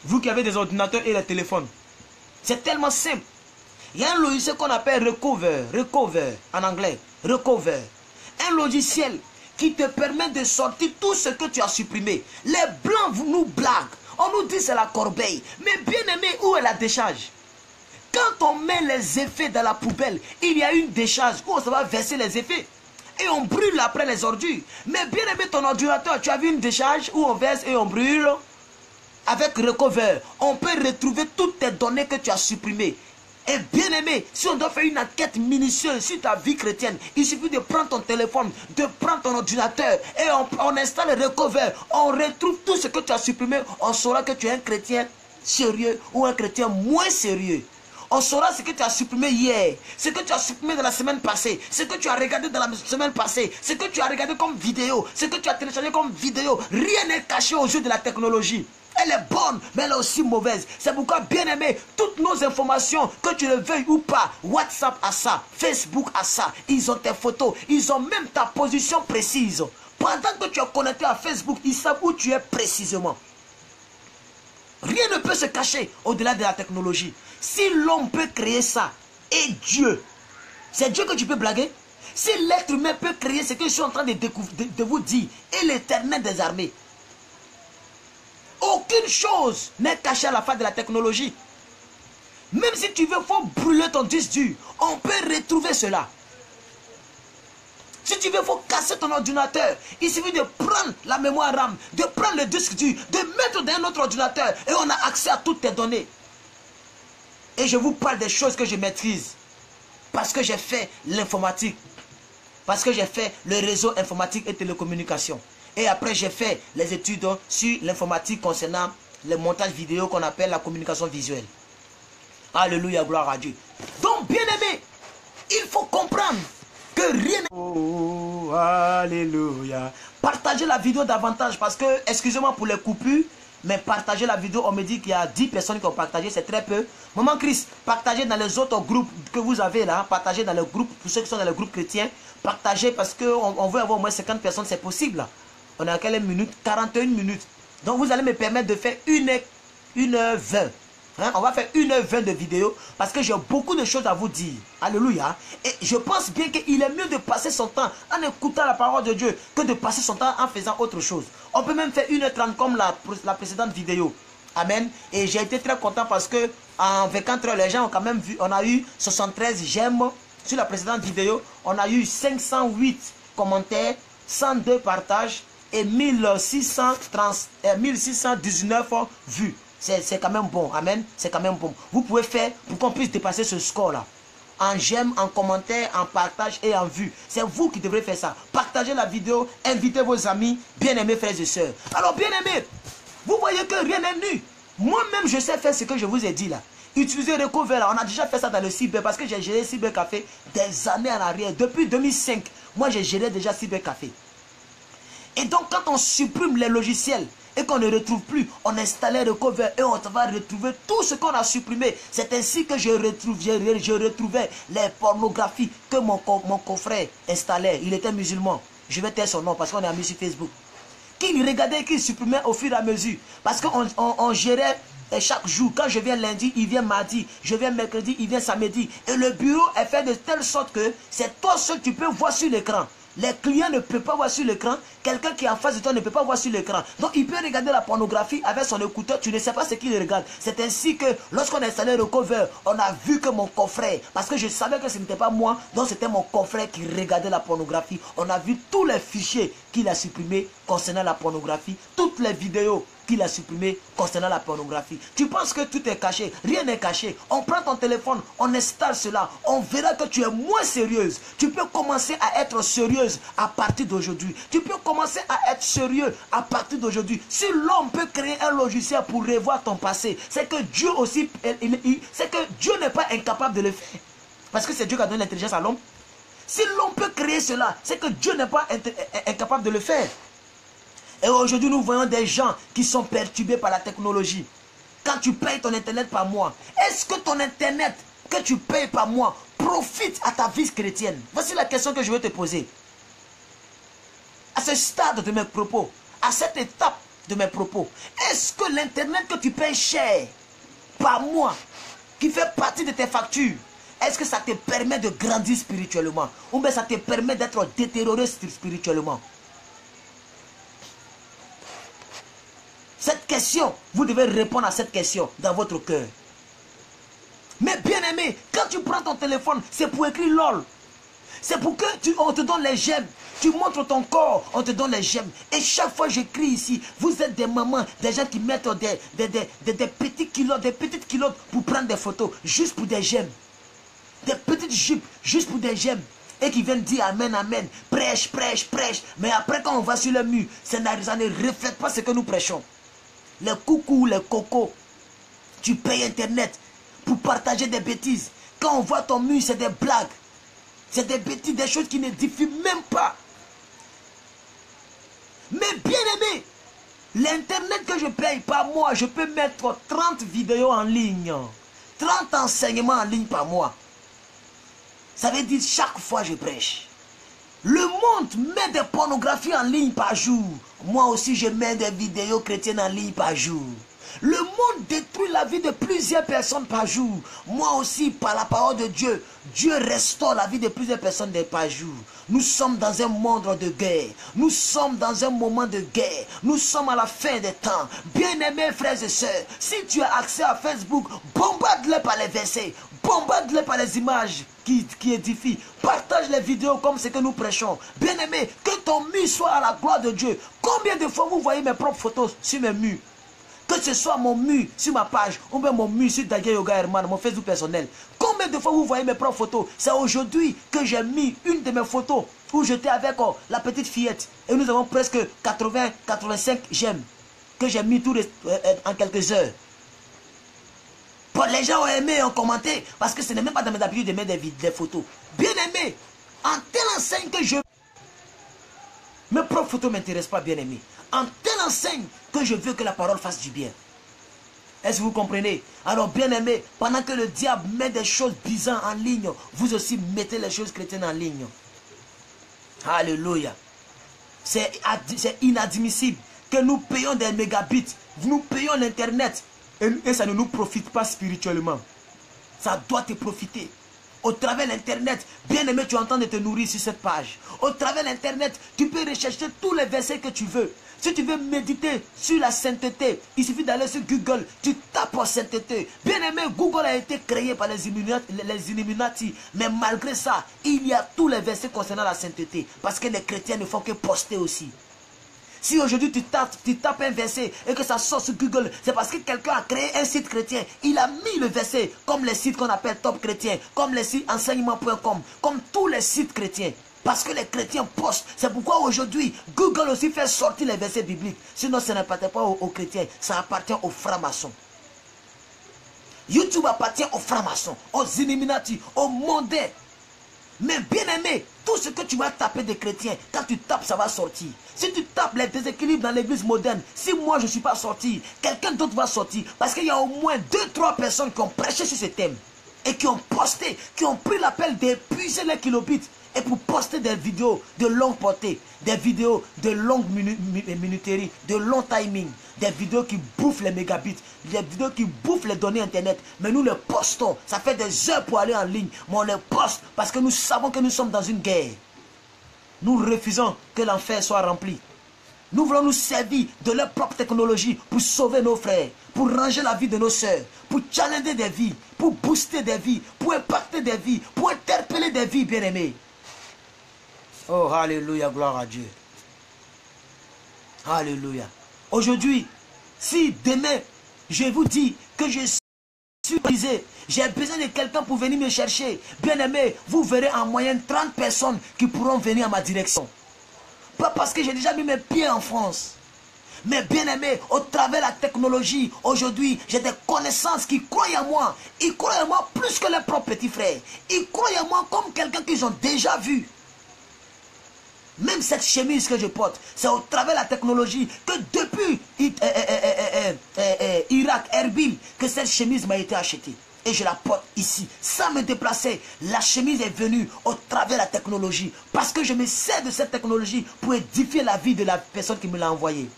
Vous qui avez des ordinateurs et des téléphones. C'est tellement simple. Il y a un logiciel qu'on appelle Recover en anglais. Recover. Un logiciel qui te permet de sortir tout ce que tu as supprimé. Les blancs nous blaguent. On nous dit c'est la corbeille. Mais bien aimé, où est la décharge? Quand on met les effets dans la poubelle, il y a une décharge où on va verser les effets. Et on brûle après les ordures. Mais bien aimé, ton ordinateur, tu as vu une décharge où on verse et on brûle? Avec Recover, on peut retrouver toutes tes données que tu as supprimées. Et bien aimé, si on doit faire une enquête minutieuse sur ta vie chrétienne, il suffit de prendre ton téléphone, de prendre ton ordinateur et on installe Recover. On retrouve tout ce que tu as supprimé. On saura que tu es un chrétien sérieux ou un chrétien moins sérieux. On saura ce que tu as supprimé hier, ce que tu as supprimé dans la semaine passée, ce que tu as regardé dans la semaine passée, ce que tu as regardé comme vidéo, ce que tu as téléchargé comme vidéo. Rien n'est caché aux yeux de la technologie. Elle est bonne, mais elle est aussi mauvaise. C'est pourquoi, bien aimé, toutes nos informations, que tu le veuilles ou pas, WhatsApp a ça, Facebook a ça, ils ont tes photos, ils ont même ta position précise. Pendant que tu es connecté à Facebook, ils savent où tu es précisément. Rien ne peut se cacher au-delà de la technologie. Si l'homme peut créer ça, et Dieu, c'est Dieu que tu peux blaguer? Si l'être humain peut créer ce que je suis en train de vous dire, et l'Éternel des armées, aucune chose n'est cachée à la face de la technologie. Même si tu veux, il faut brûler ton disque dur. On peut retrouver cela. Si tu veux, il faut casser ton ordinateur. Il suffit de prendre la mémoire RAM, de prendre le disque dur, de mettre dans un autre ordinateur et on a accès à toutes tes données. Et je vous parle des choses que je maîtrise. Parce que j'ai fait l'informatique. Parce que j'ai fait le réseau informatique et télécommunications. Et après, j'ai fait les études sur l'informatique concernant le montage vidéo qu'on appelle la communication visuelle. Alléluia, gloire à Dieu. Donc, bien aimé, il faut comprendre que rien n'est... Oh, alléluia. Partagez la vidéo davantage parce que, excusez-moi pour les coupures, mais partagez la vidéo, on me dit qu'il y a 10 personnes qui ont partagé, c'est très peu. Maman Christ, partagez dans les autres groupes que vous avez là, partagez dans le groupe, pour ceux qui sont dans le groupe chrétien, partagez parce qu'on veut avoir au moins 50 personnes, c'est possible là. On est à quelle minute? 41 minutes. Donc vous allez me permettre de faire 1h20. Hein? On va faire 1h20 de vidéo parce que j'ai beaucoup de choses à vous dire. Alléluia. Et je pense bien qu'il est mieux de passer son temps en écoutant la parole de Dieu que de passer son temps en faisant autre chose. On peut même faire 1h30 comme la précédente vidéo. Amen. Et j'ai été très content parce que en 24 heures, les gens ont quand même vu, on a eu 73 j'aime sur la précédente vidéo. On a eu 508 commentaires, 102 partages et 1619 vues. C'est quand même bon. Amen. C'est quand même bon. Vous pouvez faire pour qu'on puisse dépasser ce score-là. En j'aime, en commentaire, en partage et en vue. C'est vous qui devrez faire ça. Partagez la vidéo, invitez vos amis, bien-aimés frères et sœurs. Alors, bien-aimés, vous voyez que rien n'est nu. Moi-même, je sais faire ce que je vous ai dit là. Utiliser Recover, là. On a déjà fait ça dans le cyber parce que j'ai géré Cybercafé des années en arrière. Depuis 2005, moi j'ai géré déjà Cybercafé. Et donc, quand on supprime les logiciels et qu'on ne retrouve plus, on installait Recover et on va retrouver tout ce qu'on a supprimé. C'est ainsi que je retrouvais les pornographies que mon confrère installait. Il était musulman. Je vais taire son nom parce qu'on est amis sur Facebook. Qu'il regardait et qu'il supprimait au fur et à mesure. Parce qu'on gérait chaque jour. Quand je viens lundi, il vient mardi. Je viens mercredi, il vient samedi. Et le bureau est fait de telle sorte que c'est toi seul que tu peux voir sur l'écran. Les clients ne peuvent pas voir sur l'écran. Quelqu'un qui est en face de toi ne peut pas voir sur l'écran. Donc il peut regarder la pornographie avec son écouteur. Tu ne sais pas ce qu'il regarde. C'est ainsi que lorsqu'on a installé Recover, on a vu que mon confrère, parce que je savais que ce n'était pas moi, donc c'était mon confrère qui regardait la pornographie. On a vu tous les fichiers qu'il a supprimés concernant la pornographie. Toutes les vidéos qu'il a supprimées concernant la pornographie. Tu penses que tout est caché? Rien n'est caché. On prend ton téléphone, on installe cela. On verra que tu es moins sérieuse. Tu peux commencer à être sérieuse à partir d'aujourd'hui. Tu peux commencer à être sérieux à partir d'aujourd'hui. Si l'homme peut créer un logiciel pour revoir ton passé, c'est que Dieu aussi, c'est que Dieu n'est pas incapable de le faire. Parce que c'est Dieu qui a donné l'intelligence à l'homme. Si l'homme peut créer cela, c'est que Dieu n'est pas incapable de le faire. Et aujourd'hui, nous voyons des gens qui sont perturbés par la technologie. Quand tu payes ton internet par mois, est-ce que ton internet que tu payes par mois profite à ta vie chrétienne? Voici la question que je veux te poser. À ce stade de mes propos, à cette étape de mes propos, est-ce que l'internet que tu payes cher par mois, qui fait partie de tes factures, est-ce que ça te permet de grandir spirituellement? Ou bien ça te permet d'être détérioré spirituellement? Cette question, vous devez répondre à cette question dans votre cœur. Mais bien aimé, quand tu prends ton téléphone, c'est pour écrire LOL. C'est pour que on te donne les j'aime. Tu montres ton corps, on te donne les j'aime. Et chaque fois j'écris ici, vous êtes des mamans, des gens qui mettent des petites kilos pour prendre des photos, juste pour des j'aime. Des petites jupes, juste pour des j'aime. Et qui viennent dire amen, amen, prêche, prêche, prêche. Mais après quand on va sur le mur, ça ne reflète pas ce que nous prêchons. Les coucous, les cocos, tu payes internet pour partager des bêtises. Quand on voit ton mur, c'est des blagues. C'est des bêtises, des choses qui ne diffusent même pas. Mais bien aimé, l'internet que je paye par mois, je peux mettre 30 vidéos en ligne. 30 enseignements en ligne par mois. Ça veut dire chaque fois je prêche. Le monde met des pornographies en ligne par jour. Moi aussi je mets des vidéos chrétiennes en ligne par jour. Le monde détruit la vie de plusieurs personnes par jour. Moi aussi, par la parole de Dieu, Dieu restaure la vie de plusieurs personnes par jour. Nous sommes dans un monde de guerre. Nous sommes dans un moment de guerre. Nous sommes à la fin des temps. Bien-aimés frères et sœurs, si tu as accès à Facebook, bombarde-les par les versets. Bombarde-les par les images qui édifient. Partage les vidéos comme ce que nous prêchons. Bien-aimés, que ton mur soit à la gloire de Dieu. Combien de fois vous voyez mes propres photos sur mes murs? Que ce soit mon mur sur ma page ou bien mon mur sur Daguerre Yoga Herman, mon Facebook personnel. Combien de fois vous voyez mes propres photos? C'est aujourd'hui que j'ai mis une de mes photos où j'étais avec la petite fillette. Et nous avons presque 80-85 j'aime que j'ai mis en quelques heures. Les gens ont aimé et ont commenté parce que ce n'est même pas dans mes habitudes de mettre des photos. Bien aimé, en telle enseigne que je... Mes propres photos ne m'intéressent pas, bien aimé. En telle enseigne que je veux que la parole fasse du bien. Est-ce que vous comprenez? Alors bien aimé, pendant que le diable met des choses bizarres en ligne, vous aussi mettez les choses chrétiennes en ligne. Alléluia. C'est inadmissible que nous payons des mégabits, nous payons l'internet et ça ne nous profite pas spirituellement. Ça doit te profiter. Au travers de l'internet, bien aimé, tu entends de te nourrir sur cette page. Au travers de l'internet, tu peux rechercher tous les versets que tu veux. Si tu veux méditer sur la sainteté, il suffit d'aller sur Google, tu tapes en sainteté. Bien aimé, Google a été créé par les Illuminati. Mais malgré ça, il y a tous les versets concernant la sainteté. Parce que les chrétiens ne font que poster aussi. Si aujourd'hui tu tapes un verset et que ça sort sur Google, c'est parce que quelqu'un a créé un site chrétien. Il a mis le verset comme les sites qu'on appelle top chrétiens, comme les sites enseignement.com, comme tous les sites chrétiens. Parce que les chrétiens postent. C'est pourquoi aujourd'hui, Google aussi fait sortir les versets bibliques. Sinon, ça n'appartient pas aux chrétiens, ça appartient aux francs-maçons. YouTube appartient aux francs-maçons, aux Illuminati, aux mondains. Mais bien aimé, tout ce que tu vas taper des chrétiens, quand tu tapes, ça va sortir. Si tu tapes les déséquilibres dans l'église moderne, si moi je ne suis pas sorti, quelqu'un d'autre va sortir. Parce qu'il y a au moins 2-3 personnes qui ont prêché sur ce thème. Et qui ont posté, qui ont pris l'appel d'épuiser les kilobits. Et pour poster des vidéos de longue portée, des vidéos de longue minuterie, de long timing, des vidéos qui bouffent les mégabits, des vidéos qui bouffent les données internet. Mais nous les postons, ça fait des heures pour aller en ligne, mais on les poste parce que nous savons que nous sommes dans une guerre. Nous refusons que l'enfer soit rempli. Nous voulons nous servir de leur propre technologie pour sauver nos frères, pour ranger la vie de nos sœurs, pour challenger des vies, pour booster des vies, pour impacter des vies, pour interpeller des vies, bien-aimés. Oh, alléluia, gloire à Dieu. Alléluia. Aujourd'hui, si demain, je vous dis que je suis brisé, j'ai besoin de quelqu'un pour venir me chercher, bien aimé, vous verrez en moyenne 30 personnes qui pourront venir à ma direction. Pas parce que j'ai déjà mis mes pieds en France. Mais bien aimé, au travers de la technologie, aujourd'hui, j'ai des connaissances qui croient en moi. Ils croient en moi plus que leurs propres petits frères. Ils croient en moi comme quelqu'un qu'ils ont déjà vu. Même cette chemise que je porte, c'est au travers de la technologie que depuis Irak, Erbil, que cette chemise m'a été achetée. Et je la porte ici, sans me déplacer. La chemise est venue au travers de la technologie. Parce que je me sers de cette technologie pour édifier la vie de la personne qui me l'a envoyée.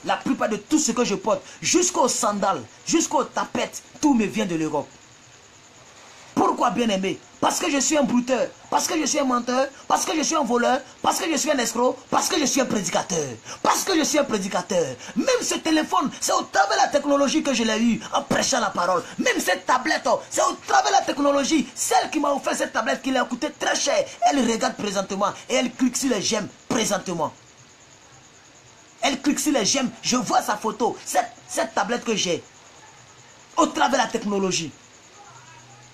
La plupart de tout ce que je porte, jusqu'aux sandales, jusqu'aux tapettes, tout me vient de l'Europe. Pourquoi, bien aimé? Parce que je suis un brouteur, parce que je suis un menteur, parce que je suis un voleur, parce que je suis un escroc, parce que je suis un prédicateur. Parce que je suis un prédicateur. Même ce téléphone, c'est au travers de la technologie que je l'ai eu en prêchant la parole. Même cette tablette, c'est au travers de la technologie. Celle qui m'a offert cette tablette qui l'a coûté très cher, elle regarde présentement et elle clique sur les j'aime présentement. Elle clique sur les j'aime, je vois sa photo, cette tablette que j'ai, au travers de la technologie.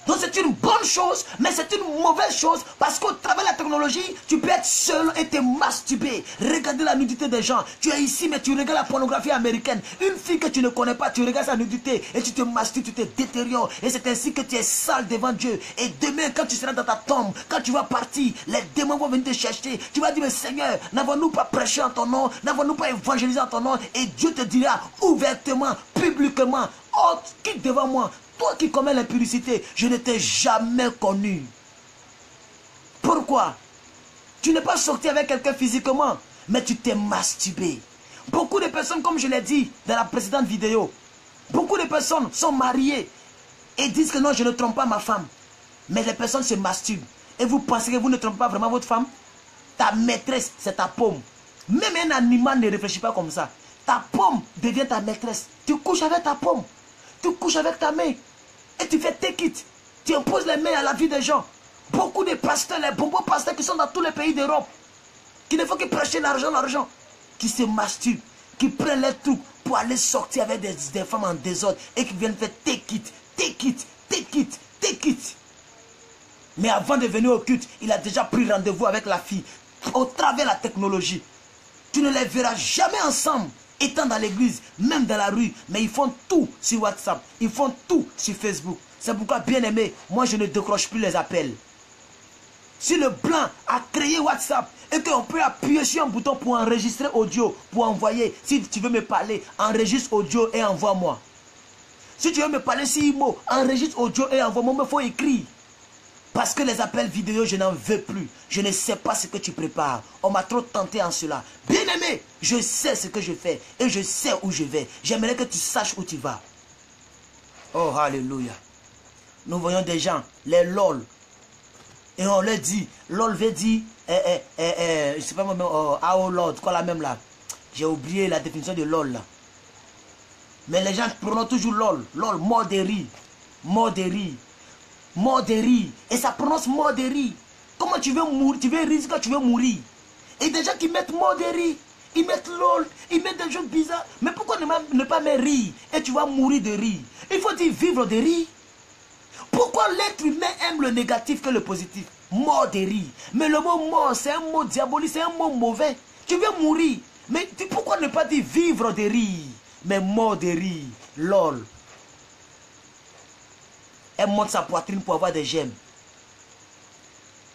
Donc c'est une bonne chose, mais c'est une mauvaise chose parce qu'au travers de la technologie, tu peux être seul et te masturber. Regarder la nudité des gens. Tu es ici, mais tu regardes la pornographie américaine. Une fille que tu ne connais pas, tu regardes sa nudité et tu te masturbes, tu te détériores. Et c'est ainsi que tu es sale devant Dieu. Et demain, quand tu seras dans ta tombe, quand tu vas partir, les démons vont venir te chercher. Tu vas dire, mais Seigneur, n'avons-nous pas prêché en ton nom? N'avons-nous pas évangélisé en ton nom? Et Dieu te dira ouvertement, publiquement, oh, quitte devant moi. Toi qui commets l'impudicité, je ne t'ai jamais connu. Pourquoi? Tu n'es pas sorti avec quelqu'un physiquement, mais tu t'es masturbé. Beaucoup de personnes, comme je l'ai dit dans la précédente vidéo, beaucoup de personnes sont mariées et disent que non, je ne trompe pas ma femme. Mais les personnes se masturbent. Et vous pensez que vous ne trompez pas vraiment votre femme? Ta maîtresse, c'est ta paume. Même un animal ne réfléchit pas comme ça. Ta paume devient ta maîtresse. Tu couches avec ta paume. Tu couches avec ta main. Et tu fais take it. Tu imposes les mains à la vie des gens. Beaucoup de pasteurs, les bonbons pasteurs qui sont dans tous les pays d'Europe, qui ne font que prêcher l'argent, qui se masturbent, qui prennent les trucs pour aller sortir avec des femmes en désordre et qui viennent faire take it, take it, take it, take it. Mais avant de venir au culte, il a déjà pris rendez-vous avec la fille au travers de la technologie. Tu ne les verras jamais ensemble, étant dans l'église, même dans la rue. Mais ils font tout sur WhatsApp, ils font tout sur Facebook. C'est pourquoi, bien aimé, moi je ne décroche plus les appels. Si le blanc a créé WhatsApp et qu'on peut appuyer sur un bouton pour enregistrer audio, pour envoyer, si tu veux me parler, enregistre audio et envoie-moi. Si tu veux me parler sur IMO, enregistre audio et envoie-moi, mais il faut écrire. Parce que les appels vidéo, je n'en veux plus. Je ne sais pas ce que tu prépares. On m'a trop tenté en cela. Bien aimé, je sais ce que je fais et je sais où je vais. J'aimerais que tu saches où tu vas. Oh, alléluia. Nous voyons des gens, les LOL. Et on leur dit, LOL veut dire, je sais pas moi-même, oh Lord, quoi la même là. J'ai oublié la définition de LOL là. Mais les gens prononcent toujours LOL. LOL, mort de rire. Mort de rire. Mort de rire. Et ça prononce mort de rire. Comment tu veux mourir? Tu veux rire quand tu veux mourir. Et des gens qui mettent mort de rire. Ils mettent LOL. Ils mettent des choses bizarres. Mais pourquoi ne pas mettre rire? Et tu vas mourir de rire. Il faut dire vivre de rire. Pourquoi l'être humain aime le négatif que le positif? Mort de rire. Mais le mot mort, c'est un mot diabolique, c'est un mot mauvais. Tu veux mourir. Mais pourquoi ne pas dire vivre de rire? Mais mort de rire. LOL. Elle monte sa poitrine pour avoir des gemmes.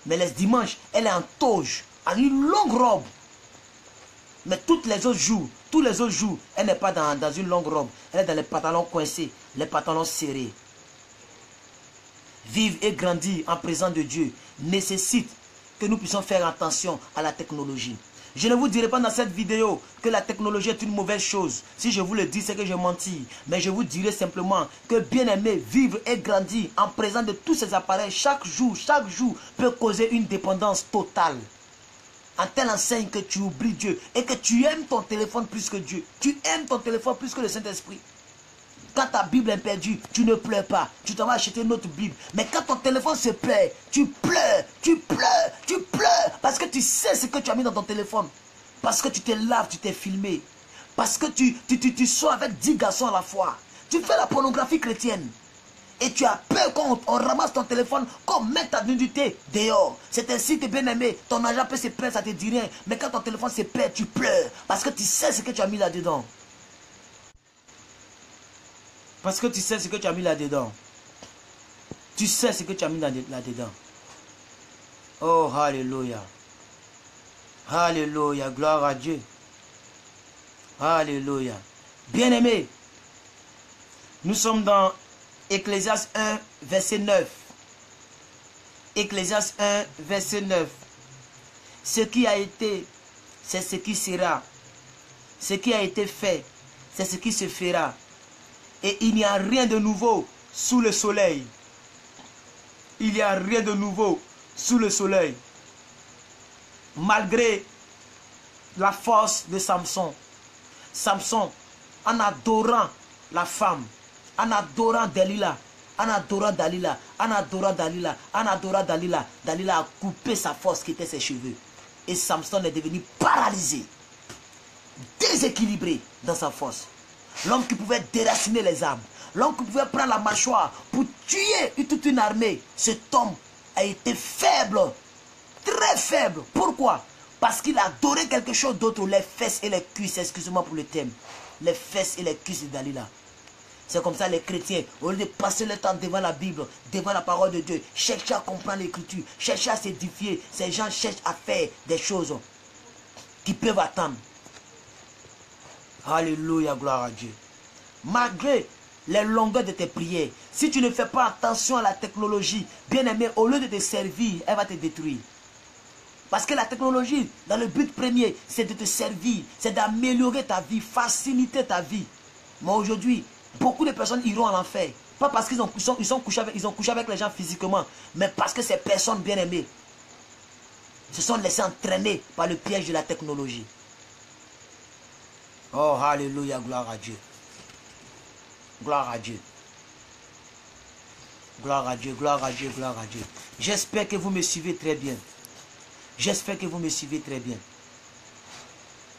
Mais les dimanches, elle est en toge, en une longue robe. Mais tous les autres jours, elle n'est pas dans une longue robe. Elle est dans les pantalons coincés, les pantalons serrés. Vivre et grandir en présence de Dieu nécessite que nous puissions faire attention à la technologie. Je ne vous dirai pas dans cette vidéo que la technologie est une mauvaise chose. Si je vous le dis, c'est que je mentis. Mais je vous dirai simplement que bien aimer, vivre et grandir en présence de tous ces appareils chaque jour peut causer une dépendance totale. En telle enseigne que tu oublies Dieu et que tu aimes ton téléphone plus que Dieu. Tu aimes ton téléphone plus que le Saint-Esprit. Quand ta Bible est perdue, tu ne pleures pas. Tu t'en vas acheter une autre Bible. Mais quand ton téléphone se perd, tu pleures, tu pleures, tu pleures. Parce que tu sais ce que tu as mis dans ton téléphone. Parce que tu te laves, tu t'es filmé. Parce que tu sors avec 10 garçons à la fois. Tu fais la pornographie chrétienne. Et tu as peur qu'on ramasse ton téléphone, qu'on mette ta nudité dehors. C'est ainsi que, bien aimé, ton argent peut se perdre, ça ne te dit rien. Mais quand ton téléphone se perd, tu pleures. Parce que tu sais ce que tu as mis là-dedans. Parce que tu sais ce que tu as mis là-dedans. Tu sais ce que tu as mis là-dedans. Oh, alléluia. Alléluia. Gloire à Dieu. Alléluia. Bien-aimés, nous sommes dans Ecclésiaste 1, verset 9. Ecclésiaste 1, verset 9. Ce qui a été, c'est ce qui sera. Ce qui a été fait, c'est ce qui se fera. Et il n'y a rien de nouveau sous le soleil. Il n'y a rien de nouveau sous le soleil. Malgré la force de Samson. Samson, en adorant la femme, en adorant Dalila, en adorant Dalila, en adorant Dalila, en adorant Dalila, Dalila a coupé sa force qui était ses cheveux. Et Samson est devenu paralysé, déséquilibré dans sa force. L'homme qui pouvait déraciner les arbres, l'homme qui pouvait prendre la mâchoire pour tuer toute une armée, cet homme a été faible, très faible. Pourquoi? Parce qu'il adorait quelque chose d'autre, les fesses et les cuisses, excusez-moi pour le thème, les fesses et les cuisses de Dalila. C'est comme ça les chrétiens, au lieu de passer le temps devant la Bible, devant la parole de Dieu, chercher à comprendre l'écriture, chercher à s'édifier, ces gens cherchent à faire des choses qui peuvent attendre. Alléluia, gloire à Dieu. Malgré les longueurs de tes prières, si tu ne fais pas attention à la technologie, bien aimé, au lieu de te servir, elle va te détruire. Parce que la technologie, dans le but premier, c'est de te servir, c'est d'améliorer ta vie, faciliter ta vie. Mais aujourd'hui, beaucoup de personnes iront à l'enfer. Pas parce qu'ils ont couché avec les gens physiquement, mais parce que ces personnes bien-aimées se sont laissées entraîner par le piège de la technologie. Oh, alléluia, gloire à Dieu. Gloire à Dieu. Gloire à Dieu, gloire à Dieu, gloire à Dieu. J'espère que vous me suivez très bien. J'espère que vous me suivez très bien.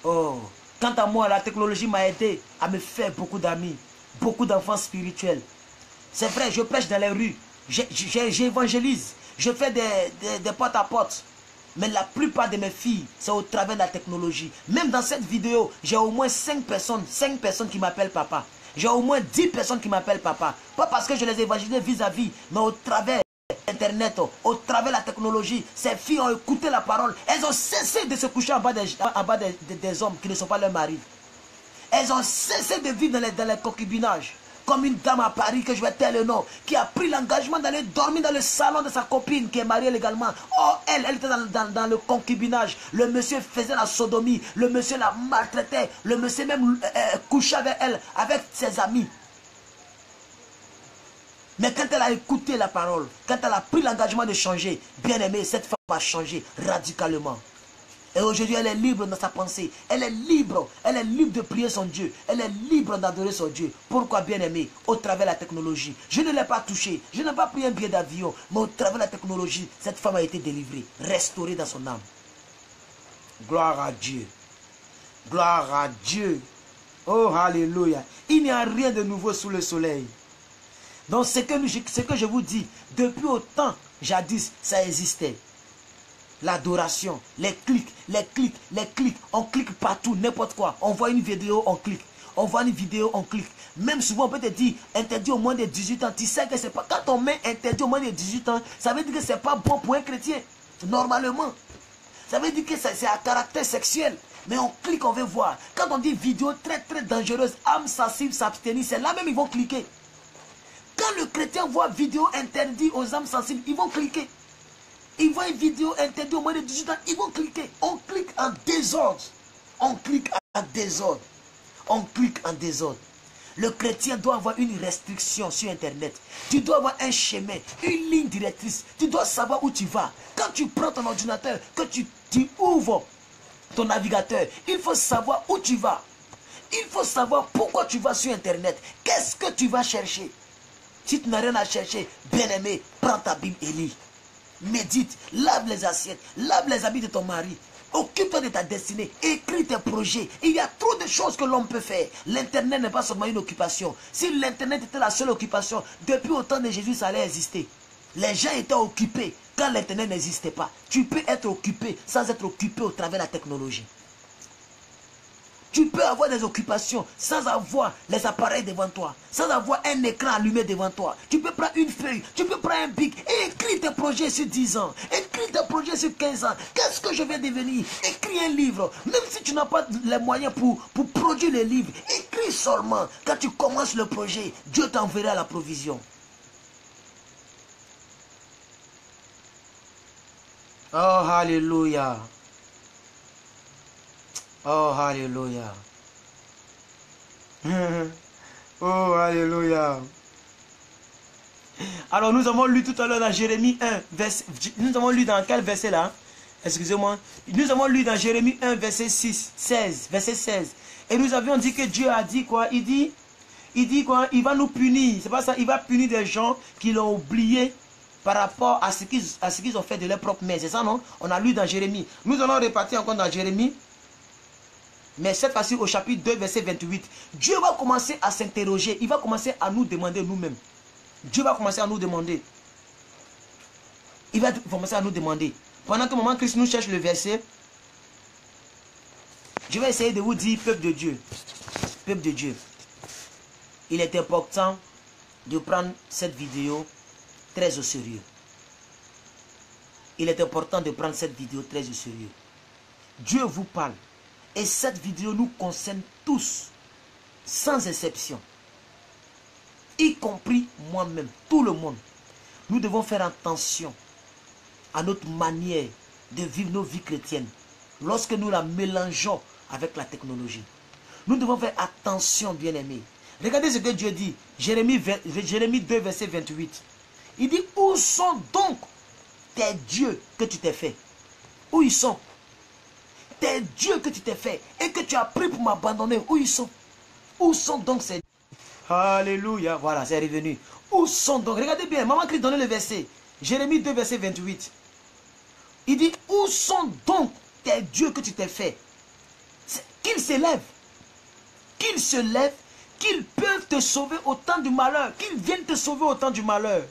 Oh, quant à moi, la technologie m'a aidé à me faire beaucoup d'amis, beaucoup d'enfants spirituels. C'est vrai, je prêche dans les rues, j'évangélise, je fais des porte-à-porte. Mais la plupart de mes filles, c'est au travers de la technologie. Même dans cette vidéo, j'ai au moins 5 personnes qui m'appellent papa. J'ai au moins 10 personnes qui m'appellent papa. Pas parce que je les évangélise vis-à-vis, mais au travers Internet, au travers de la technologie. Ces filles ont écouté la parole. Elles ont cessé de se coucher en bas des hommes qui ne sont pas leurs maris. Elles ont cessé de vivre dans les concubinages. Comme une dame à Paris, que je vais taire le nom, qui a pris l'engagement d'aller dormir dans le salon de sa copine qui est mariée légalement. Oh, elle était dans le concubinage. Le monsieur faisait la sodomie. Le monsieur la maltraitait. Le monsieur même couchait avec elle, avec ses amis. Mais quand elle a écouté la parole, quand elle a pris l'engagement de changer, bien aimé, cette femme a changé radicalement. Et aujourd'hui, elle est libre dans sa pensée. Elle est libre de prier son Dieu. Elle est libre d'adorer son Dieu. Pourquoi, bien aimé? Au travers de la technologie. Je ne l'ai pas touchée. Je n'ai pas pris un billet d'avion. Mais au travers de la technologie, cette femme a été délivrée, restaurée dans son âme. Gloire à Dieu. Gloire à Dieu. Oh, alléluia. Il n'y a rien de nouveau sous le soleil. Donc ce que je vous dis, depuis autant, jadis, ça existait. L'adoration, les clics, on clique partout, n'importe quoi. On voit une vidéo, on clique. On voit une vidéo, on clique. Même souvent, on peut te dire, interdit au moins de 18 ans. Tu sais que c'est pas... Quand on met interdit au moins de 18 ans, ça veut dire que c'est pas bon pour un chrétien. Normalement. Ça veut dire que c'est à caractère sexuel. Mais on clique, on veut voir. Quand on dit vidéo très très dangereuse, âme sensible, s'abstenir, c'est là même ils vont cliquer. Quand le chrétien voit vidéo interdite aux âmes sensibles, ils vont cliquer. Ils voient une vidéo interdite au moins de 18 ans, ils vont cliquer. On clique en désordre. On clique en désordre. On clique en désordre. Le chrétien doit avoir une restriction sur Internet. Tu dois avoir un chemin, une ligne directrice. Tu dois savoir où tu vas. Quand tu prends ton ordinateur, que tu ouvres ton navigateur, il faut savoir où tu vas. Il faut savoir pourquoi tu vas sur Internet. Qu'est-ce que tu vas chercher? Si tu n'as rien à chercher, bien-aimé, prends ta Bible et lis. Médite, lave les assiettes, lave les habits de ton mari. Occupe-toi de ta destinée, écris tes projets. Il y a trop de choses que l'homme peut faire. L'internet n'est pas seulement une occupation. Si l'internet était la seule occupation, depuis au temps de Jésus, ça allait exister. Les gens étaient occupés quand l'internet n'existait pas. Tu peux être occupé sans être occupé au travers de la technologie. Tu peux avoir des occupations sans avoir les appareils devant toi, sans avoir un écran allumé devant toi. Tu peux prendre une feuille, tu peux prendre un bic et écrire tes projets sur 10 ans, écrire tes projets sur 15 ans. Qu'est-ce que je vais devenir? Écris un livre. Même si tu n'as pas les moyens pour produire le livre, écris seulement. Quand tu commences le projet, Dieu t'enverra la provision. Oh, alléluia. Oh, alléluia. Oh, alléluia. Alors, nous avons lu tout à l'heure dans Jérémie 1, nous avons lu dans quel verset là? Excusez-moi. Nous avons lu dans Jérémie 1, verset 16. Et nous avions dit que Dieu a dit quoi? Il dit quoi? Il va nous punir. C'est pas ça, il va punir des gens qui l'ont oublié par rapport à ce qu'ils ont fait de leur propre main. C'est ça, non? On a lu dans Jérémie. Nous allons repartir encore dans Jérémie. Mais cette fois-ci au chapitre 2, verset 28, Dieu va commencer à s'interroger. Il va commencer à nous demander nous-mêmes. Dieu va commencer à nous demander. Il va commencer à nous demander. Pendant que maman Christ nous cherche le verset, je vais essayer de vous dire, peuple de Dieu. Peuple de Dieu. Il est important de prendre cette vidéo très au sérieux. Il est important de prendre cette vidéo très au sérieux. Dieu vous parle. Et cette vidéo nous concerne tous, sans exception, y compris moi-même, tout le monde. Nous devons faire attention à notre manière de vivre nos vies chrétiennes lorsque nous la mélangeons avec la technologie. Nous devons faire attention, bien-aimés. Regardez ce que Dieu dit. Jérémie 2, verset 28. Il dit, où sont donc tes dieux que tu t'es fait? Où ils sont? Tes dieux que tu t'es fait et que tu as pris pour m'abandonner, où ils sont? Où sont donc ces dieux? Alléluia. Voilà, c'est revenu. Où sont donc? Regardez bien, maman Christ, donnez le verset. Jérémie 2, verset 28. Il dit, où sont donc tes dieux que tu t'es fait? Qu'ils s'élèvent. Qu'ils se lèvent, qu'ils peuvent te sauver au temps du malheur, qu'ils viennent te sauver au temps du malheur.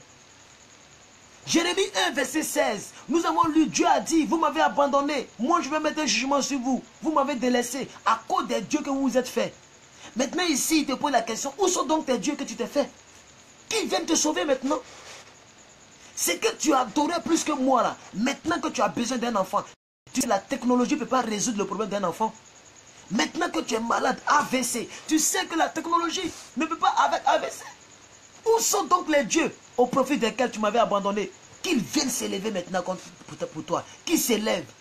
Jérémie 1, verset 16, nous avons lu, Dieu a dit, vous m'avez abandonné, moi je vais mettre un jugement sur vous, vous m'avez délaissé à cause des dieux que vous vous êtes fait. Maintenant ici, il te pose la question, où sont donc tes dieux que tu t'es fait? Qu'ils viennent te sauver maintenant. C'est que tu adorais plus que moi là, maintenant que tu as besoin d'un enfant, la technologie ne peut pas résoudre le problème d'un enfant. Maintenant que tu es malade, AVC, tu sais que la technologie ne peut pas avec AVC. Où sont donc les dieux au profit desquels tu m'avais abandonné? Qu'ils viennent s'élever maintenant pour toi. Qu'ils s'élèvent.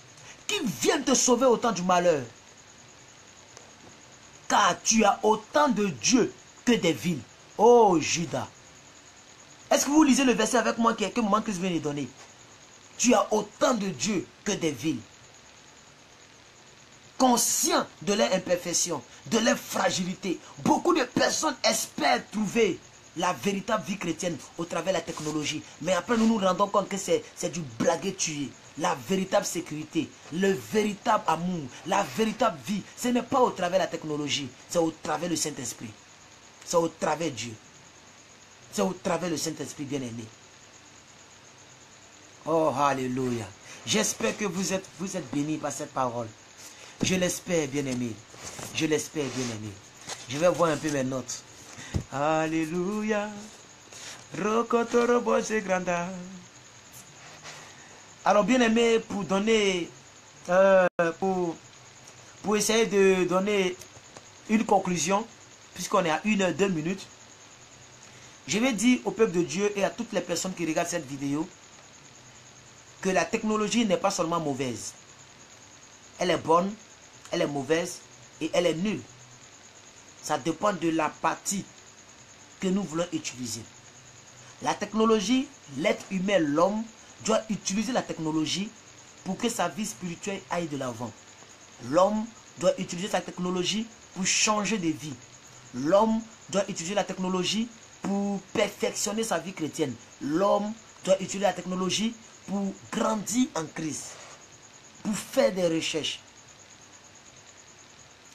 Qu'ils viennent te sauver au temps du malheur. Car tu as autant de dieux que des villes. Oh Judas. Est-ce que vous lisez le verset avec moi que maman Christ vient de donner? Tu as autant de dieux que des villes. Conscient de leur imperfection, de leur fragilité, beaucoup de personnes espèrent trouver la véritable vie chrétienne au travers de la technologie. Mais après, nous nous rendons compte que c'est du blaguer tuer. La véritable sécurité, le véritable amour, la véritable vie, ce n'est pas au travers de la technologie, c'est au travers du Saint-Esprit. C'est au travers de Dieu. C'est au travers du Saint-Esprit bien-aimé. Oh, alléluia. J'espère que vous êtes bénis par cette parole. Je l'espère, bien-aimé. Je l'espère, bien-aimé. Je vais voir un peu mes notes. Alléluia. Alors, bien-aimé, pour donner... pour essayer de donner une conclusion, puisqu'on est à 1 heure 2 minutes, je vais dire au peuple de Dieu et à toutes les personnes qui regardent cette vidéo que la technologie n'est pas seulement mauvaise. Elle est bonne, elle est mauvaise et elle est nulle. Ça dépend de la partie que nous voulons utiliser. La technologie, l'être humain, l'homme, doit utiliser la technologie pour que sa vie spirituelle aille de l'avant. L'homme doit utiliser sa technologie pour changer de vie. L'homme doit utiliser la technologie pour perfectionner sa vie chrétienne. L'homme doit utiliser la technologie pour grandir en Christ, pour faire des recherches.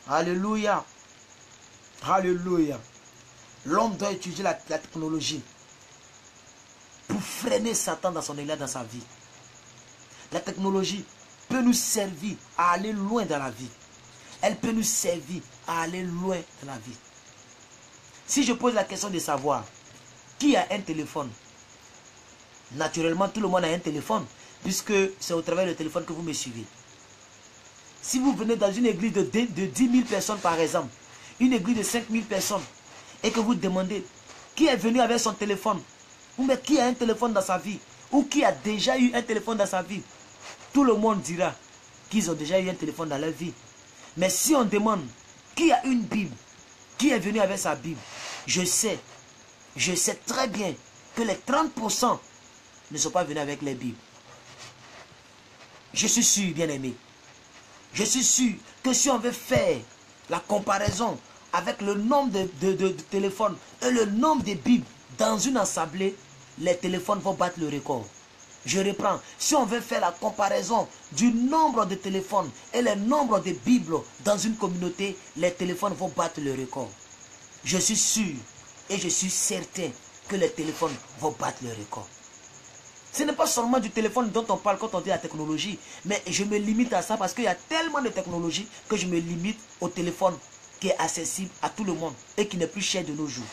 Alléluia. Alléluia. L'homme doit utiliser la technologie pour freiner Satan dans son élan dans sa vie. La technologie peut nous servir à aller loin dans la vie. Elle peut nous servir à aller loin dans la vie. Si je pose la question de savoir qui a un téléphone, naturellement tout le monde a un téléphone, puisque c'est au travers du téléphone que vous me suivez. Si vous venez dans une église de 10 000 personnes par exemple, une église de 5 000 personnes, et que vous demandez qui est venu avec son téléphone, ou mais qui a un téléphone dans sa vie, ou qui a déjà eu un téléphone dans sa vie, tout le monde dira qu'ils ont déjà eu un téléphone dans leur vie. Mais si on demande qui a une Bible, qui est venu avec sa Bible, je sais très bien que les 30% ne sont pas venus avec les Bibles. Je suis sûr, bien-aimé. Je suis sûr que si on veut faire la comparaison avec le nombre de téléphones et le nombre de Bibles dans une assemblée, les téléphones vont battre le record. Je reprends. Si on veut faire la comparaison du nombre de téléphones et le nombre de Bibles dans une communauté, les téléphones vont battre le record. Je suis sûr et je suis certain que les téléphones vont battre le record. Ce n'est pas seulement du téléphone dont on parle quand on dit la technologie, mais je me limite à ça parce qu'il y a tellement de technologie que je me limite au téléphone qui est accessible à tout le monde et qui n'est plus cher de nos jours.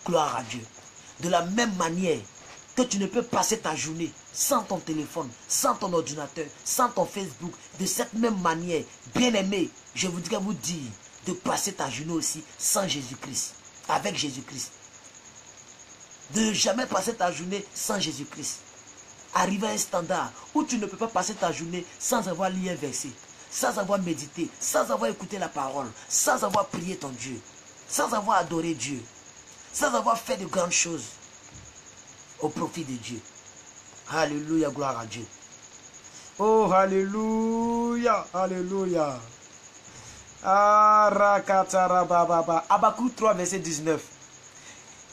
Gloire à Dieu. De la même manière que tu ne peux passer ta journée sans ton téléphone, sans ton ordinateur, sans ton Facebook, de cette même manière, bien-aimé, je voudrais vous dire de passer ta journée aussi sans Jésus-Christ, avec Jésus-Christ. De ne jamais passer ta journée sans Jésus-Christ. arriver à un standard où tu ne peux pas passer ta journée sans avoir lu un verset, sans avoir médité, sans avoir écouté la parole, sans avoir prié ton Dieu, sans avoir adoré Dieu, sans avoir fait de grandes choses au profit de Dieu. Alléluia, gloire à Dieu. Oh, alléluia, alléluia. Habakkuk 3, verset 19.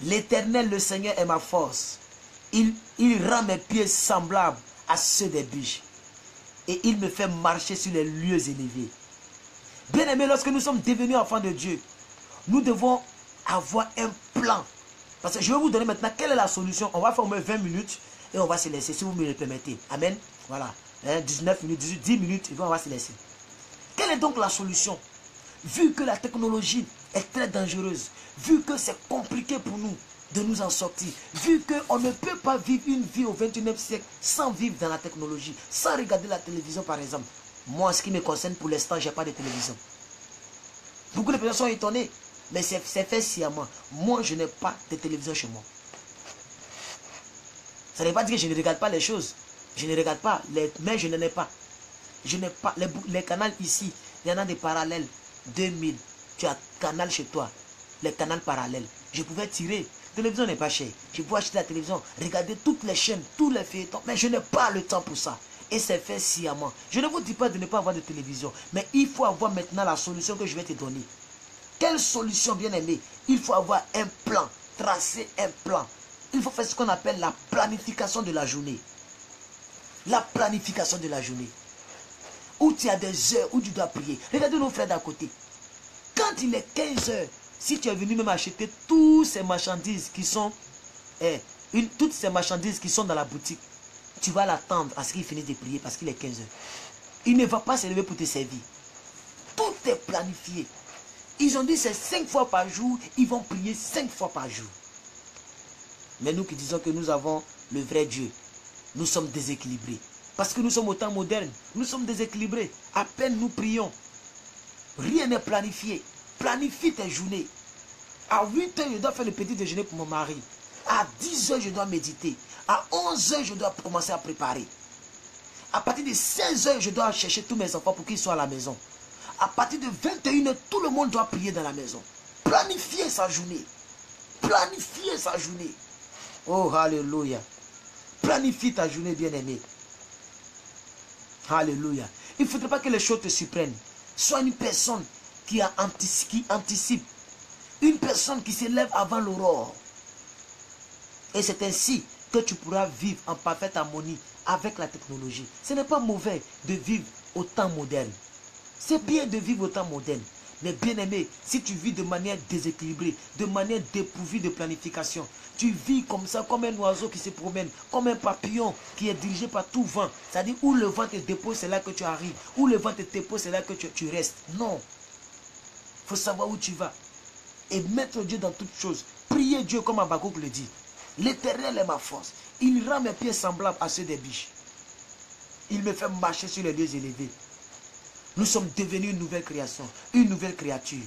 L'Éternel, le Seigneur, est ma force. Il rend mes pieds semblables à ceux des biches. Et il me fait marcher sur les lieux élevés. Bien-aimés, lorsque nous sommes devenus enfants de Dieu, nous devons avoir un plan. Parce que je vais vous donner maintenant quelle est la solution. On va faire au moins 20 minutes et on va se laisser, si vous me le permettez. Amen. Voilà. 19 minutes, 18, 10 minutes, et puis on va se laisser. Quelle est donc la solution? Vu que la technologie est très dangereuse, vu que c'est compliqué pour nous de nous en sortir, vu qu'on ne peut pas vivre une vie au 21e siècle sans vivre dans la technologie, sans regarder la télévision par exemple. Moi, en ce qui me concerne, pour l'instant, je n'ai pas de télévision. Beaucoup de personnes sont étonnées, mais c'est fait sciemment. Moi, je n'ai pas de télévision chez moi. Ça ne veut pas dire que je ne regarde pas les choses. Je ne regarde pas, mais je n'en ai pas. Je n'ai pas les canaux ici. Il y en a des parallèles. 2000. Tu as canal chez toi. Les canaux parallèles. Je pouvais tirer. La télévision n'est pas chère. Je pouvais acheter la télévision, regarder toutes les chaînes, tous les feuilletons. Mais je n'ai pas le temps pour ça. Et c'est fait sciemment. Je ne vous dis pas de ne pas avoir de télévision. Mais il faut avoir maintenant la solution que je vais te donner. Quelle solution, bien aimé? Il faut avoir un plan. Tracer un plan. Il faut faire ce qu'on appelle la planification de la journée. La planification de la journée. Où tu as des heures où tu dois prier. Regardez nos frères d'à côté. Quand il est 15 heures, si tu es venu même acheter toutes ces marchandises qui sont toutes ces marchandises qui sont dans la boutique, tu vas l'attendre à ce qu'il finisse de prier parce qu'il est 15 heures. Il ne va pas se lever pour te servir. Tout est planifié. Ils ont dit c'est 5 fois par jour, ils vont prier 5 fois par jour. Mais nous qui disons que nous avons le vrai Dieu, nous sommes déséquilibrés. Parce que nous sommes au temps moderne, nous sommes déséquilibrés. À peine nous prions. Rien n'est planifié. Planifie tes journées. À 8 heures, je dois faire le petit déjeuner pour mon mari. À 10 heures, je dois méditer. À 11 heures, je dois commencer à préparer. À partir de 16 heures, je dois chercher tous mes enfants pour qu'ils soient à la maison. À partir de 21 heures, tout le monde doit prier dans la maison. Planifier sa journée. Planifier sa journée. Oh, alléluia. Planifie ta journée, bien-aimé. Alléluia. Il ne faudrait pas que les choses te surprennent. Sois une personne qui anticipe. Une personne qui se lève avant l'aurore. Et c'est ainsi que tu pourras vivre en parfaite harmonie avec la technologie. Ce n'est pas mauvais de vivre au temps moderne. C'est bien de vivre au temps moderne. Mais bien aimé, si tu vis de manière déséquilibrée, de manière dépourvue de planification, tu vis comme ça, comme un oiseau qui se promène, comme un papillon qui est dirigé par tout vent. C'est-à-dire où le vent te dépose, c'est là que tu arrives. Où le vent te dépose, c'est là que tu restes. Non. Il faut savoir où tu vas. Et mettre Dieu dans toutes choses. Prier Dieu comme Habakkuk le dit. L'Éternel est ma force. Il rend mes pieds semblables à ceux des biches. Il me fait marcher sur les lieux élevés. Nous sommes devenus une nouvelle création, une nouvelle créature.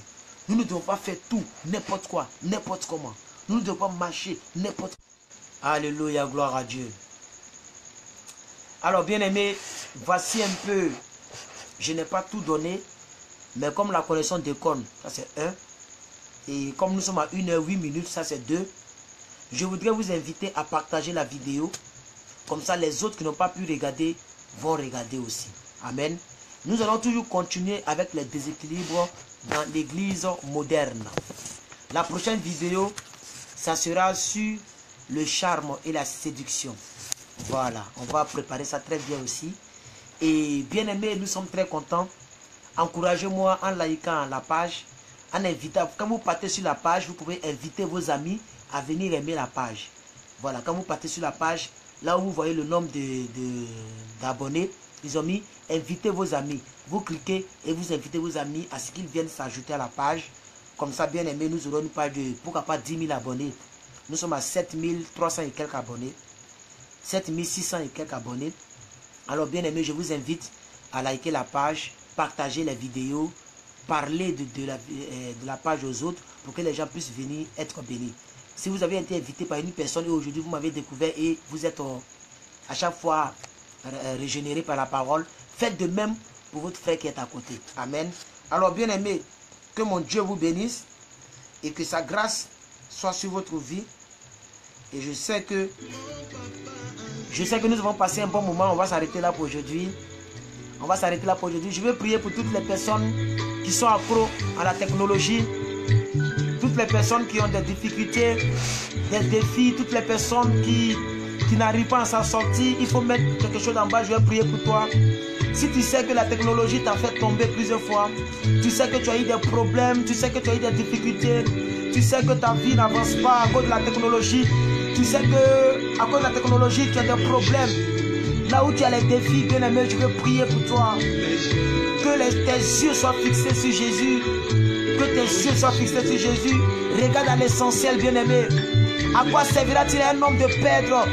Nous ne devons pas faire tout, n'importe quoi, n'importe comment. Nous ne devons pas marcher n'importe quoi. Alléluia, gloire à Dieu. Alors bien aimé, voici un peu, je n'ai pas tout donné, mais comme la connaissance déconne, ça c'est 1. Et comme nous sommes à 1 h 8 minutes, ça c'est 2. Je voudrais vous inviter à partager la vidéo. Comme ça les autres qui n'ont pas pu regarder vont regarder aussi. Amen. Nous allons toujours continuer avec les déséquilibres dans l'église moderne. La prochaine vidéo, ça sera sur le charme et la séduction. Voilà, on va préparer ça très bien aussi. Et bien aimé, nous sommes très contents. Encouragez-moi en likant la page, en invitant. Quand vous partez sur la page, vous pouvez inviter vos amis à venir aimer la page. Voilà, quand vous partez sur la page, là où vous voyez le nombre d'abonnés, ils ont mis invitez vos amis. Vous cliquez et vous invitez vos amis à ce qu'ils viennent s'ajouter à la page. Comme ça, bien aimé, nous aurons une page de pourquoi pas 10 000 abonnés. Nous sommes à 7300 et quelques abonnés. 7600 et quelques abonnés. Alors, bien aimé, je vous invite à liker la page, partager les vidéos, parler de la page aux autres pour que les gens puissent venir être bénis. Si vous avez été invité par une personne et aujourd'hui vous m'avez découvert et vous êtes à chaque fois régénéré par la parole. Faites de même pour votre frère qui est à côté. Amen. Alors, bien aimé, que mon Dieu vous bénisse et que sa grâce soit sur votre vie. Et je sais que nous avons passé un bon moment. On va s'arrêter là pour aujourd'hui. On va s'arrêter là pour aujourd'hui. Je vais prier pour toutes les personnes qui sont accros à la technologie. Toutes les personnes qui ont des difficultés, des défis. Toutes les personnes qui n'arrivent pas à s'en sortir. Il faut mettre quelque chose en bas. Je vais prier pour toi. Si tu sais que la technologie t'a fait tomber plusieurs fois, tu sais que tu as eu des problèmes, tu sais que tu as eu des difficultés, tu sais que ta vie n'avance pas à cause de la technologie, tu sais que à cause de la technologie tu as des problèmes, là où tu as les défis, bien aimé, je veux prier pour toi. Que tes yeux soient fixés sur Jésus, que tes yeux soient fixés sur Jésus. Regarde à l'essentiel, bien aimé. À quoi servira-t-il à un homme de perdre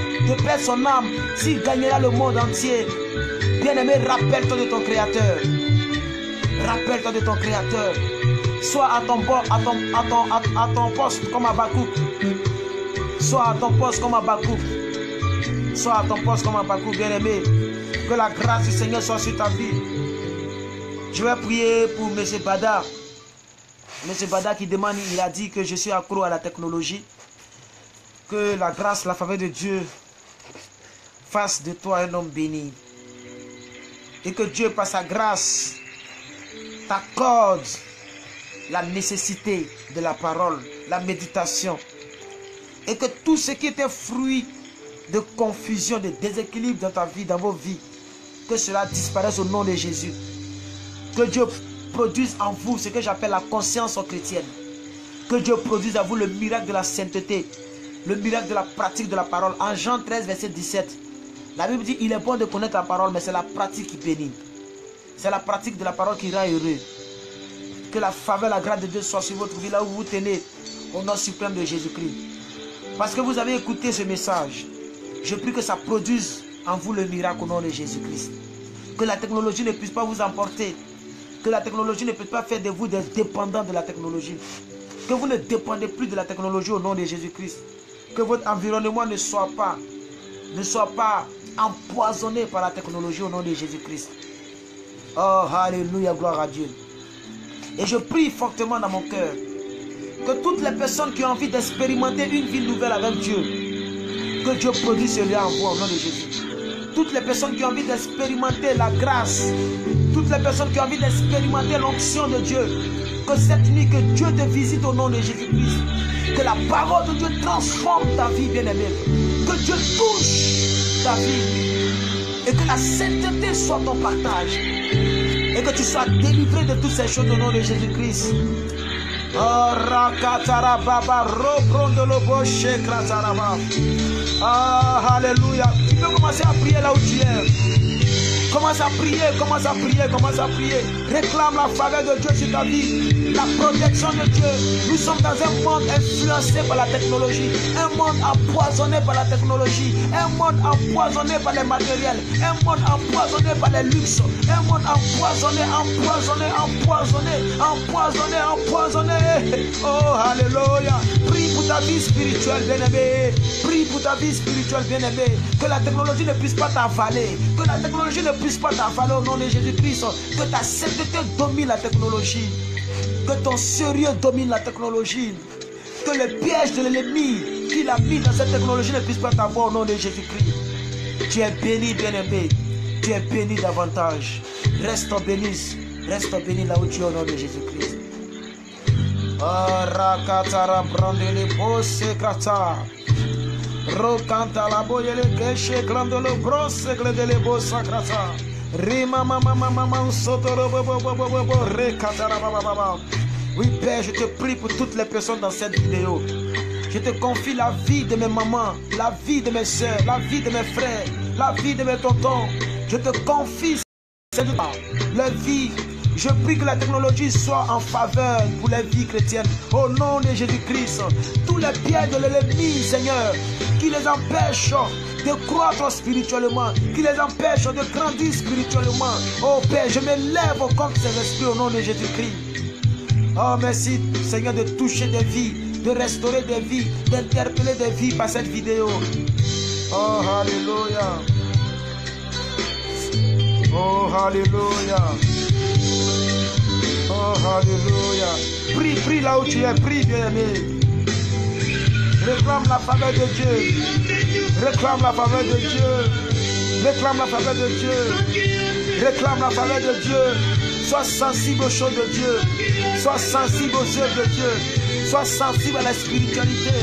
son âme s'il gagnera le monde entier? Bien-aimé, rappelle-toi de ton Créateur. Rappelle-toi de ton Créateur. Sois à ton poste comme Habakkuk. Sois à ton poste comme Habakkuk. Sois à ton poste comme Habakkuk, bien-aimé. Que la grâce du Seigneur soit sur ta vie. Je vais prier pour M. Bada. M. Bada qui demande, il a dit que je suis accro à la technologie. Que la grâce, la faveur de Dieu fasse de toi un homme béni. Et que Dieu, par sa grâce, t'accorde la nécessité de la parole, la méditation. Et que tout ce qui était fruit de confusion, de déséquilibre dans ta vie, dans vos vies, que cela disparaisse au nom de Jésus. Que Dieu produise en vous ce que j'appelle la conscience chrétienne. Que Dieu produise en vous le miracle de la sainteté, le miracle de la pratique de la parole. En Jean 13, verset 17. La Bible dit, il est bon de connaître la parole, mais c'est la pratique qui bénit. C'est la pratique de la parole qui rend heureux. Que la faveur, la grâce de Dieu soit sur votre vie, là où vous tenez, au nom suprême de Jésus-Christ. Parce que vous avez écouté ce message, je prie que ça produise en vous le miracle au nom de Jésus-Christ. Que la technologie ne puisse pas vous emporter. Que la technologie ne puisse pas faire de vous des dépendants de la technologie. Que vous ne dépendez plus de la technologie au nom de Jésus-Christ. Que votre environnement ne soit pas empoisonné par la technologie au nom de Jésus-Christ. Oh, alléluia, gloire à Dieu. Et je prie fortement dans mon cœur que toutes les personnes qui ont envie d'expérimenter une vie nouvelle avec Dieu, que Dieu produise ce lien en vous au nom de Jésus. Toutes les personnes qui ont envie d'expérimenter la grâce, toutes les personnes qui ont envie d'expérimenter l'onction de Dieu, que cette nuit, que Dieu te visite au nom de Jésus-Christ. Que la parole de Dieu transforme ta vie, bien-aimé. Que Dieu touche ta vie. Et que la sainteté soit ton partage. Et que tu sois délivré de toutes ces choses au nom de Jésus-Christ. Alléluia. Tu peux commencer à prier là où tu es. Commence à prier, commence à prier, commence à prier. Réclame la faveur de Dieu sur ta vie, la protection de Dieu. Nous sommes dans un monde influencé par la technologie, un monde empoisonné par la technologie, un monde empoisonné par les matériels, un monde empoisonné par les luxes, un monde empoisonné. Oh, alléluia. Prie pour ta vie spirituelle, bien-aimé. Prie pour ta vie spirituelle, bien-aimé. Que la technologie ne puisse pas t'avaler. Que la technologie ne puisse pas t'avaler au nom de Jésus-Christ. Que ta sainteté domine la technologie. Que ton sérieux domine la technologie. Que le piège de l'ennemi qu'il a mis dans cette technologie ne puisse pas t'avoir au nom de Jésus-Christ. Tu es béni, bien-aimé. Tu es béni davantage. Reste béni. Reste béni là où tu es au nom de Jésus-Christ. Rakatara brandele bosse krata. Rokanta la boyele keshe glandolo brosse gledele bossa krata. Rima mama sotoro bobo rekatara baba. Oui Père, je te prie pour toutes les personnes dans cette vidéo. Je te confie la vie de mes mamans, la vie de mes soeurs, la vie de mes frères, la vie de mes tontons. Je te confie leur vie. Je prie que la technologie soit en faveur pour les vies chrétiennes. Au nom de Jésus-Christ, tous les pièges de l'ennemi, Seigneur, qui les empêchent de croître spirituellement, qui les empêchent de grandir spirituellement. Oh Père, je me lève contre ces esprits au nom de Jésus-Christ. Oh merci, Seigneur, de toucher des vies, de restaurer des vies, d'interpeller des vies par cette vidéo. Oh, alléluia. Oh, Alléluia. Oh, Alléluia. Prie, prie là où tu es, prie, bien-aimé. Réclame la faveur de Dieu. Réclame la faveur de Dieu. Réclame la faveur de Dieu. Réclame la faveur de Dieu. Sois sensible aux choses de Dieu. Sois sensible aux œuvres de Dieu. Sois sensible à la spiritualité.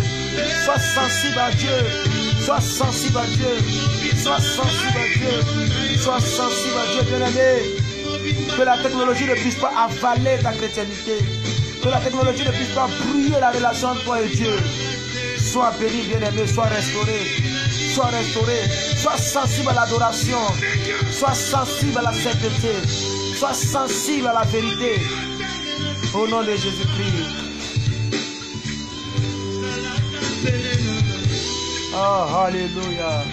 Sois sensible à Dieu. Sois sensible à Dieu. Sois sensible à Dieu. Sois sensible à Dieu, bien-aimé. Que la technologie ne puisse pas avaler ta chrétienté. Que la technologie ne puisse pas brouiller la relation entre toi et Dieu. Sois béni, bien-aimé. Sois restauré. Sois restauré. Sois sensible à l'adoration. Sois sensible à la sainteté. Sois sensible à la vérité. Au nom de Jésus-Christ. Oh, Alléluia.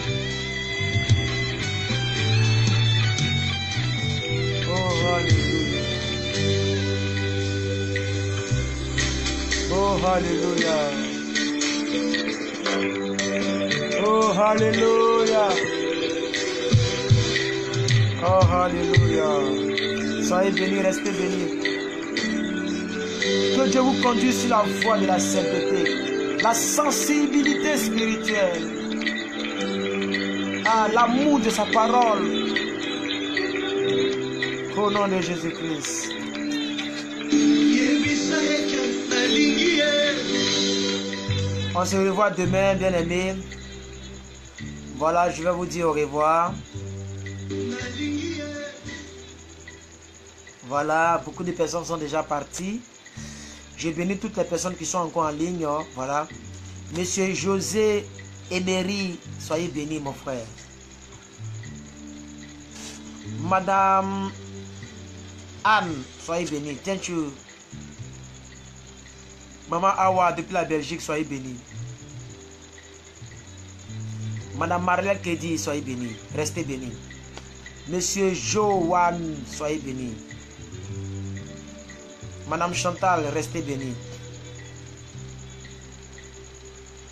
Oh, Alléluia. Oh, Alléluia. Oh, Alléluia. Oh, Alléluia. Soyez bénis, restez bénis. Que Dieu vous conduise sur la voie de la sainteté, la sensibilité spirituelle, à l'amour de sa parole. Au nom de Jésus-Christ. On se revoit demain, bien-aimés. Voilà, je vais vous dire au revoir. Voilà, beaucoup de personnes sont déjà parties. Je bénis toutes les personnes qui sont encore en ligne. Voilà. Monsieur José Emery, soyez bénis, mon frère. Madame Anne, soyez bénis. Thank you. Maman Awa, depuis la Belgique, soyez bénis. Madame Marlène Kedi, soyez bénis. Restez bénis. Monsieur Joanne, soyez bénis. Madame Chantal, restez bénis.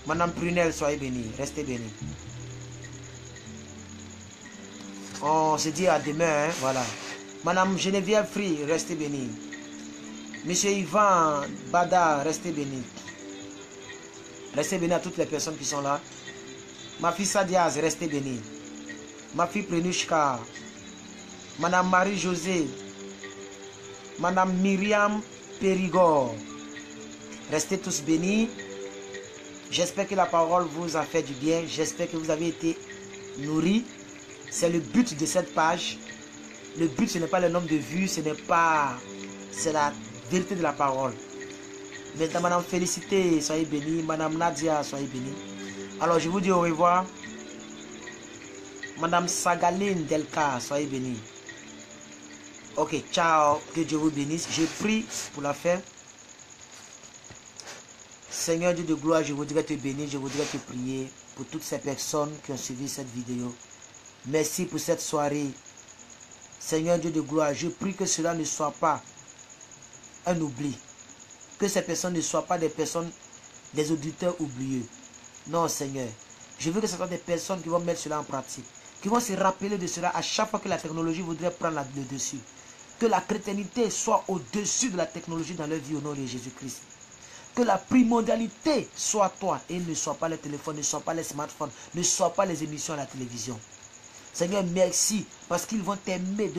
Madame Prunelle, soyez bénis. Restez bénis. On se dit à demain, hein, voilà. Madame Geneviève Free, restez bénis. Monsieur Yvan Bada, restez bénis. Restez bénis à toutes les personnes qui sont là. Ma fille Sadiaz, restez bénis. Ma fille Prenushka. Madame Marie-Josée. Madame Myriam Périgord. Restez tous bénis. J'espère que la parole vous a fait du bien. J'espère que vous avez été nourris. C'est le but de cette page. Le but, ce n'est pas le nombre de vues, ce n'est pas... C'est la vérité de la parole. Maintenant, Madame Félicité, soyez bénie. Madame Nadia, soyez bénie. Alors, je vous dis au revoir. Madame Sagaline Delka, soyez bénie. Ok, ciao. Que Dieu vous bénisse. Je prie pour la fin. Seigneur Dieu de gloire, je voudrais te bénir. Je voudrais te prier pour toutes ces personnes qui ont suivi cette vidéo. Merci pour cette soirée. Seigneur Dieu de gloire, je prie que cela ne soit pas un oubli. Que ces personnes ne soient pas des personnes, des auditeurs oublieux. Non, Seigneur. Je veux que ce soit des personnes qui vont mettre cela en pratique. Qui vont se rappeler de cela à chaque fois que la technologie voudrait prendre le dessus. Que la chrétienté soit au-dessus de la technologie dans leur vie au nom de Jésus-Christ. Que la primordialité soit toi et ne soit pas le téléphone, ne soit pas les smartphones, ne soit pas les émissions à la télévision. Seigneur, merci parce qu'ils vont t'aimer.